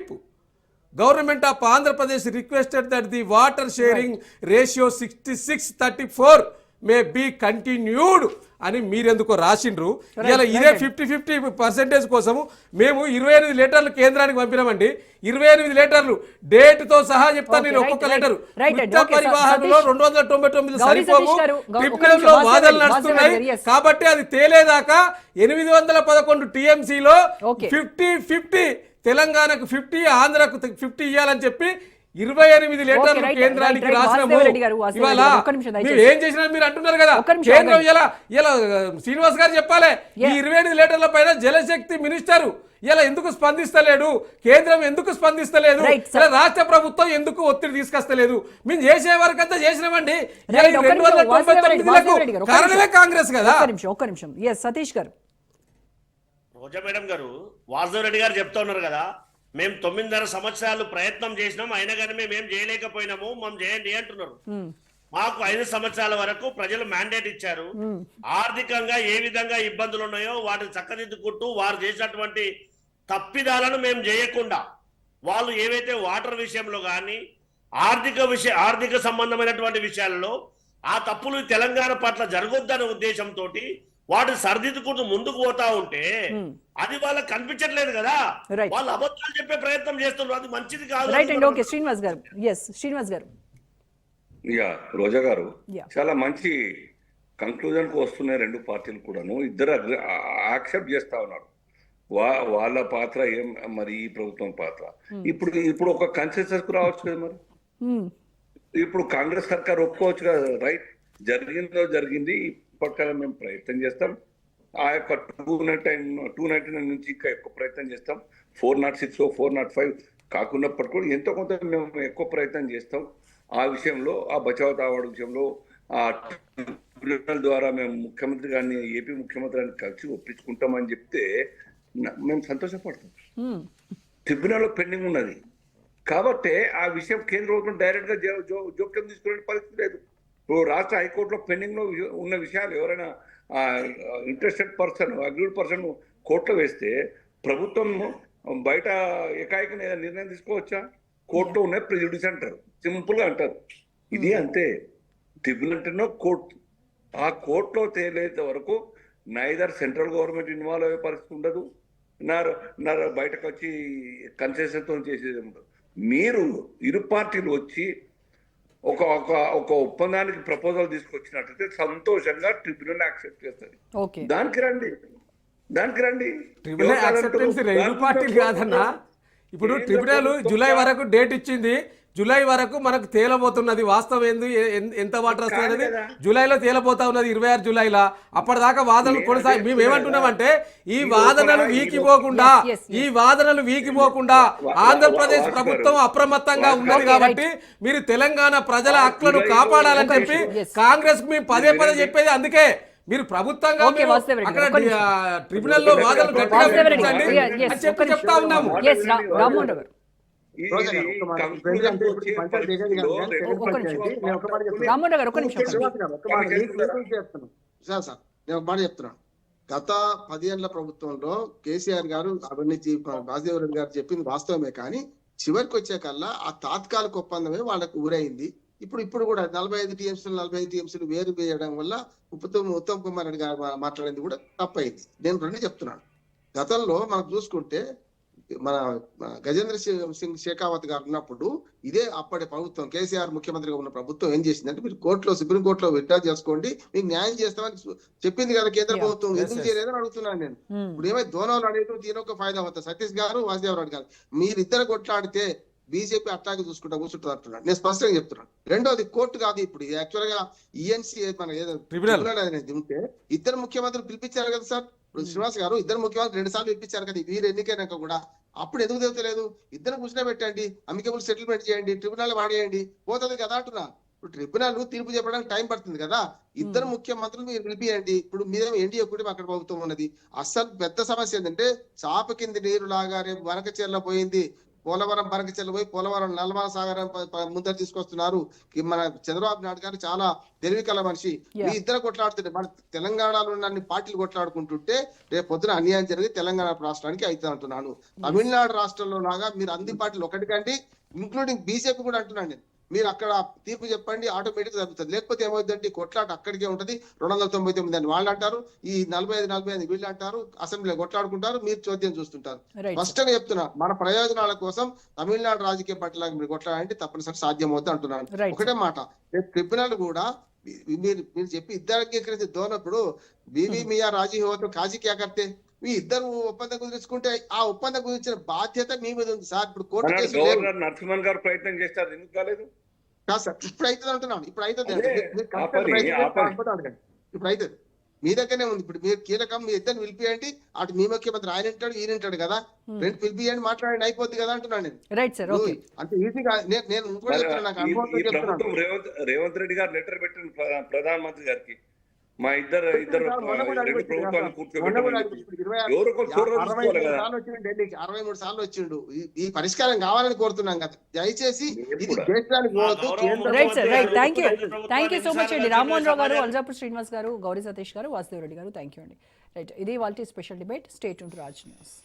government of Andhra Pradesh requested that the water sharing ratio 66-34 may be continued అని మీరెందుకో రాసిండ్రు. ఇలా ఇదే 50-50% కోసము మేము 28 లీటర్లు కేంద్రానికి పంపినామండి. 28 లీటర్లు డేట్తో సహా చెప్తాను నేను. ఒక్కొక్క లీటరు పరివాహనలో 299 సరిపోము. ట్రిబ్యునల్లో వాదనలు నడుస్తున్నాయి కాబట్టి అది తేలేదాకా 811 టీఎంసీలో 50-50 తెలంగాణకు 50 ఆంధ్రకు 50 ఇవ్వాలని చెప్పి 28 లీటర్లు కేంద్రానికి రాసినాము. ఇవాళ మేము ఏం చేసినా మీరు అంటున్నారు కదా కేంద్రం ఇలా శ్రీనివాస్ గారు చెప్పాలి. ఈ 28 లీటర్ల పైన జలశక్తి మినిస్టర్ ఇలా ఎందుకు స్పందిస్తలేడు, కేంద్రం ఎందుకు స్పందిస్తలేదు, Right, sir. ఇలా రాష్ట్ర ప్రభుత్వం ఎందుకు ఒత్తిడి తీసుకొస్తలేదు? మేము చేసే వరకంతా చేసినామండి. ఇలా Right, ఈ ఒక్క నిమిషం, 299 వాసుదేవరెడ్డి గారు, ఒక్క కారణమే నిమిషం. కాంగ్రెస్ కదా. ఒక్క నిమిషం ఎస్ సతీష్ గారు. రోజా మేడం గారు, వాసుదేవరెడ్డి గారు చెప్తా ఉన్నారు కదా, మేము 9.5 సంవత్సరాలు ప్రయత్నం చేసినాం, అయినా కానీ మేము ఏం చేయలేకపోయినాము, మేము చేయండి అంటున్నారు. మాకు 5 సంవత్సరాల వరకు ప్రజలు మ్యాండేట్ ఇచ్చారు. ఆర్థికంగా ఏ విధంగా ఇబ్బందులు ఉన్నాయో వాటిని చక్కదిద్దుకుంటూ వారు చేసినటువంటి తప్పిదాలను మేము చేయకుండా, వాళ్ళు ఏవైతే వాటర్ విషయంలో కానీ ఆర్థిక సంబంధమైనటువంటి విషయాలలో ఆ తప్పులు తెలంగాణ పట్ల జరగొద్దనే ఉద్దేశంతో వాటిని సరిదిద్దుకుంటూ ముందుకు పోతా ఉంటే అది వాళ్ళకి కనిపించట్లేదు కదా. Right. వాళ్ళు అబద్ధాలు చెప్పే ప్రయత్నం చేస్తున్నారు, అది మంచిది కాదు. రైట్ అండ్ ఓకే శ్రీనివాస్ గారు. ఎస్ శ్రీనివాస్ గారు. ఇక రోజా గారు Yeah. చాలా మంచి కంక్లూజన్ కు వస్తున్నాయి రెండు పార్టీలు కూడాను. ఇద్దరు యాక్సెప్ట్ చేస్తా ఉన్నారు వాళ్ళ పాత్ర ఏం, మరి ఈ ప్రభుత్వం పాత్ర. ఇప్పుడు ఒక కన్సెన్సస్ కు రావచ్చు కదా. మరి ఇప్పుడు కాంగ్రెస్ సర్కార్ ఒప్పుకోవచ్చు కదా, రైట్ జరిగింది, ఇప్పటికల్లా మేము ప్రయత్నం చేస్తాం. ఆ యొక్క 299 నుంచి ఇంకా ఎక్కువ ప్రయత్నం చేస్తాం. 406 405 కాకున్నప్పటికీ కూడా ఎంతో కొంత మేము ఎక్కువ ప్రయత్నం చేస్తాం. ఆ విషయంలో, ఆ బచావ్ తావాడు విషయంలో ఆ ట్రిబ్యునల్ ద్వారా మేము ముఖ్యమంత్రి గారిని, ఏపీ ముఖ్యమంత్రి గారిని కలిసి ఒప్పించుకుంటామని చెప్తే మేము సంతోషపడతాం. ట్రిబ్యునల్ పెండింగ్ ఉన్నది కాబట్టి ఆ విషయం కేంద్ర ప్రభుత్వం డైరెక్ట్ గా జోక్యం తీసుకునే పరిస్థితి లేదు. ఇప్పుడు రాష్ట్ర హైకోర్టులో పెండింగ్ లో ఉన్న విషయాలు ఎవరైనా ఇంట్రెస్టెడ్ పర్సన్, అగ్రీడ్ పర్సన్ కోర్టులో వేస్తే ప్రభుత్వం బయట ఏకాయిక నిర్ణయం తీసుకోవచ్చా? కోర్టులో ఉన్నాయి ప్రెజుడిస్ అంటారు, సింపుల్ గా అంటారు. ఇది అంతే. ట్రిబ్యునల్ అంటేనో కోర్టు, ఆ కోర్టులో తేలేంత వరకు నైదర్ సెంట్రల్ గవర్నమెంట్ ఇన్వాల్వ్ అయ్యే పరిస్థితి ఉండదు, నా బయటకు వచ్చి కన్సెషన్ తో చేసేది ఉండదు. మీరు ఇరు పార్టీలు వచ్చి ఒక ఒప్పందానికి ప్రపోజల్ తీసుకొచ్చినట్లయితే సంతోషంగా ట్రిబ్యునల్ యాక్సెప్ట్ చేస్తుంది. దానికి రండి. ట్రిబ్యునల్ యాక్సెప్టెన్స్ రెండు పార్టీలు కాదన్నా. ఇప్పుడు ట్రిబ్యునల్ జూలై వరకు డేట్ ఇచ్చింది. జూలై వరకు మనకు తేలబోతున్నది వాస్తవం ఏంది, ఎంత వాటర్ వస్తుంది అనేది జూలైలో తేలబోతా ఉన్నది, 26 జూలైలో. అప్పటిదాకా వాదనలు కొనసాగి మేము ఏమంటున్నామంటే ఈ వాదనలు వీకిపోకుండా ఆంధ్రప్రదేశ్ ప్రభుత్వం అప్రమత్తంగా ఉన్నది కాబట్టి మీరు తెలంగాణ ప్రజల హక్కులను కాపాడాలని చెప్పి కాంగ్రెస్ మేము పదే చెప్పేది. అందుకే మీరు ప్రభుత్వంగా అక్కడ ట్రిబ్యునల్ లో వాదనలు గట్టిగా చెప్తా ఉన్నాము. గత 10 ఏళ్ల ప్రభుత్వంలో కేసీఆర్ గారు అవినీతి వాసుదేవరెడ్డి గారు చెప్పింది వాస్తవమే, కానీ చివరికి వచ్చే కల్లా ఆ తాత్కాలిక ఒప్పందమే వాళ్ళకు ఊరైంది. ఇప్పుడు కూడా 45 టీఎంసీలు వేరు వేయడం వల్ల ఉత్తమ్ కుమార్ రెడ్డి గారు మాట్లాడింది కూడా తప్పైంది. నేను రెండు చెప్తున్నాను. గతంలో మనం చూసుకుంటే మన గజేంద్ర సింగ్ షేకావత్ గారు ఉన్నప్పుడు ఇదే అప్పటి ప్రభుత్వం, కేసీఆర్ ముఖ్యమంత్రిగా ఉన్న ప్రభుత్వం ఏం చేసిందంటే, మీరు సుప్రీం కోర్టులో విత్డ్రా చేసుకోండి, మీకు న్యాయం చేస్తామని చెప్పింది కదా కేంద్ర ప్రభుత్వం. ఎందుకు చేయలేదని అడుగుతున్నాను నేను. ఇప్పుడు ఏమైతే దోనోలు అనేది దీని ఒక ఫైదా అవుతుంది. సతీష్ గారు, వాసుదేవరెడ్డి గారు మీరిద్దరు కొట్లాడితే బీజేపీ అట్లాగే చూసుకుంటా కూర్చుంటుంది అంటున్నాను. నేను స్పష్టంగా చెప్తున్నాను. రెండోది కోర్టు కాదు, ఇప్పుడు యాక్చువల్ గా ఈఎన్సీ మన ట్రిబ్యునల్ అనేది ఉంటే ఇద్దరు ముఖ్యమంత్రులు పిలిపించారు కదా సార్. ఇప్పుడు శ్రీనివాస్ గారు ఇద్దరు ముఖ్యమంత్రులు 2 సార్లు పిలిపించారు కదా వీరు ఎన్నికైనాక కూడా. అప్పుడు ఎందుకు తెలియలేదు? ఇద్దరు కూర్చోబెట్టండి, అమికబుల్ సెటిల్మెంట్ చేయండి, ట్రిబ్యునల్ వాడేయండి, పోతుంది కదా అంటున్నా. ఇప్పుడు ట్రిబ్యునల్ తీర్పు చెప్పడానికి టైం పడుతుంది కదా. ఇద్దరు ముఖ్యమంత్రులు మీరు పిలిపియండి. ఇప్పుడు మీద ఎన్డీఏ కూడా అక్కడ ప్రభుత్వం ఉన్నది. అసలు పెద్ద సమస్య ఏంటంటే చాప కింది నీరు లాగా రేపు వనకచెర్ల పోయింది, పోలవరం బరకచెర్ల పోయి పోలవరం నల్లమల సాగరం ముందర తీసుకొస్తున్నారు. మన చంద్రబాబు నాయుడు గారు చాలా తెలివికల మనిషి. మీ ఇద్దరు కొట్లాడుతుంటే మన తెలంగాణలో ఉన్న అన్ని పార్టీలు కొట్లాడుకుంటుంటే రేపు పొద్దున అన్యాయం జరిగి తెలంగాణ రాష్ట్రానికి అవుతుంది అంటున్నాను. తమిళనాడు రాష్ట్రంలో లాగా మీరు అన్ని పార్టీలు ఒకటి కండి, ఇంక్లూడింగ్ బీజేపీ కూడా అంటున్నాను నేను. మీరు అక్కడ తీర్పు చెప్పండి, ఆటోమేటిక్ జరుగుతుంది. లేకపోతే ఏమవుతుందంటే కొట్లాట అక్కడికే ఉంటది. 299 అని వాళ్ళు అంటారు, ఈ 45 వీళ్ళు అంటారు, అసెంబ్లీలో కొట్లాడుకుంటారు, మీరు చోద్యం చూస్తుంటారు. స్పష్టంగా చెప్తున్నా, మన ప్రయోజనాల కోసం తమిళనాడు రాజకీయ పార్టీలాగా మీరు కొట్లాడంటే తప్పనిసరి సాధ్యం అవుతుంది అంటున్నాను. ఒకటే మాట, ట్రిబ్యునల్ కూడా మీరు చెప్పి ఇద్దరు అంగీకరించి దోనప్పుడు బీబీ మియా రాజీ హోతో కాజీ క్యా కర్తే, మీ ఇద్దరు ఒప్పందం కుదుర్చుకుంటే ఆ ఒప్పందం కుదిర్చిన బాధ్యత మీ మీద ఉంది సార్. ఇప్పుడు కోర్టు కేసు నరసింహన్ గారు ప్రయత్నం చేస్తారు, ఎందుకు కాలేదు? కాదు సార్, ఇప్పుడు అవుతుంది అంటున్నాను. ఇప్పుడు అవుతుంది, ఇప్పుడు అవుతుంది. మీ దగ్గరనే ఉంది. ఇప్పుడు మీరు కీలకం, మీ ఇద్దరు పిలిపియండి. అటు మీ ముఖ్యమంత్రి ఆయన ఉంటాడు, ఈయన ఉంటాడు కదా, రెండు పిలిపియండి, మాట్లాడండి, అయిపోద్ది కదా అంటున్నాను నేను. Right sir, okay. అంత ఈజీగా నేను ఇంకోటి చెప్తున్నా, నాకు అనుభవంతో ఈ చెప్తున్నాను. ప్రభుత్వం రేవంత్ రెడ్డి గారు లెటర్ పెట్టిన ప్రధానమంత్రి గారికి మా ఇద్దరు రెండు ప్రభుత్వాలను కూర్చోబెట్టమని ఎవరు ఒకరు చొరవ తీసుకోవాలి కదా. 63 సార్లు వచ్చిండు. ఈ పరిష్కారం కావాలని కోరుతున్నాం కదా. దయచేసి ఇది దేశానికి పోవద్దు, కేంద్ర right sir, right. Thank you so much అండి. రామ్మోహన్ రావు గారు, అల్జాపూర్ శ్రీనివాస్ గారు, గౌరీ సతీష్ గారు, వాసుదేవ్ రెడ్డి గారు, థ్యాంక్ యూ అండి. రైట్, ఇది వాళ్ళ special debate. Stay tune to Raj news.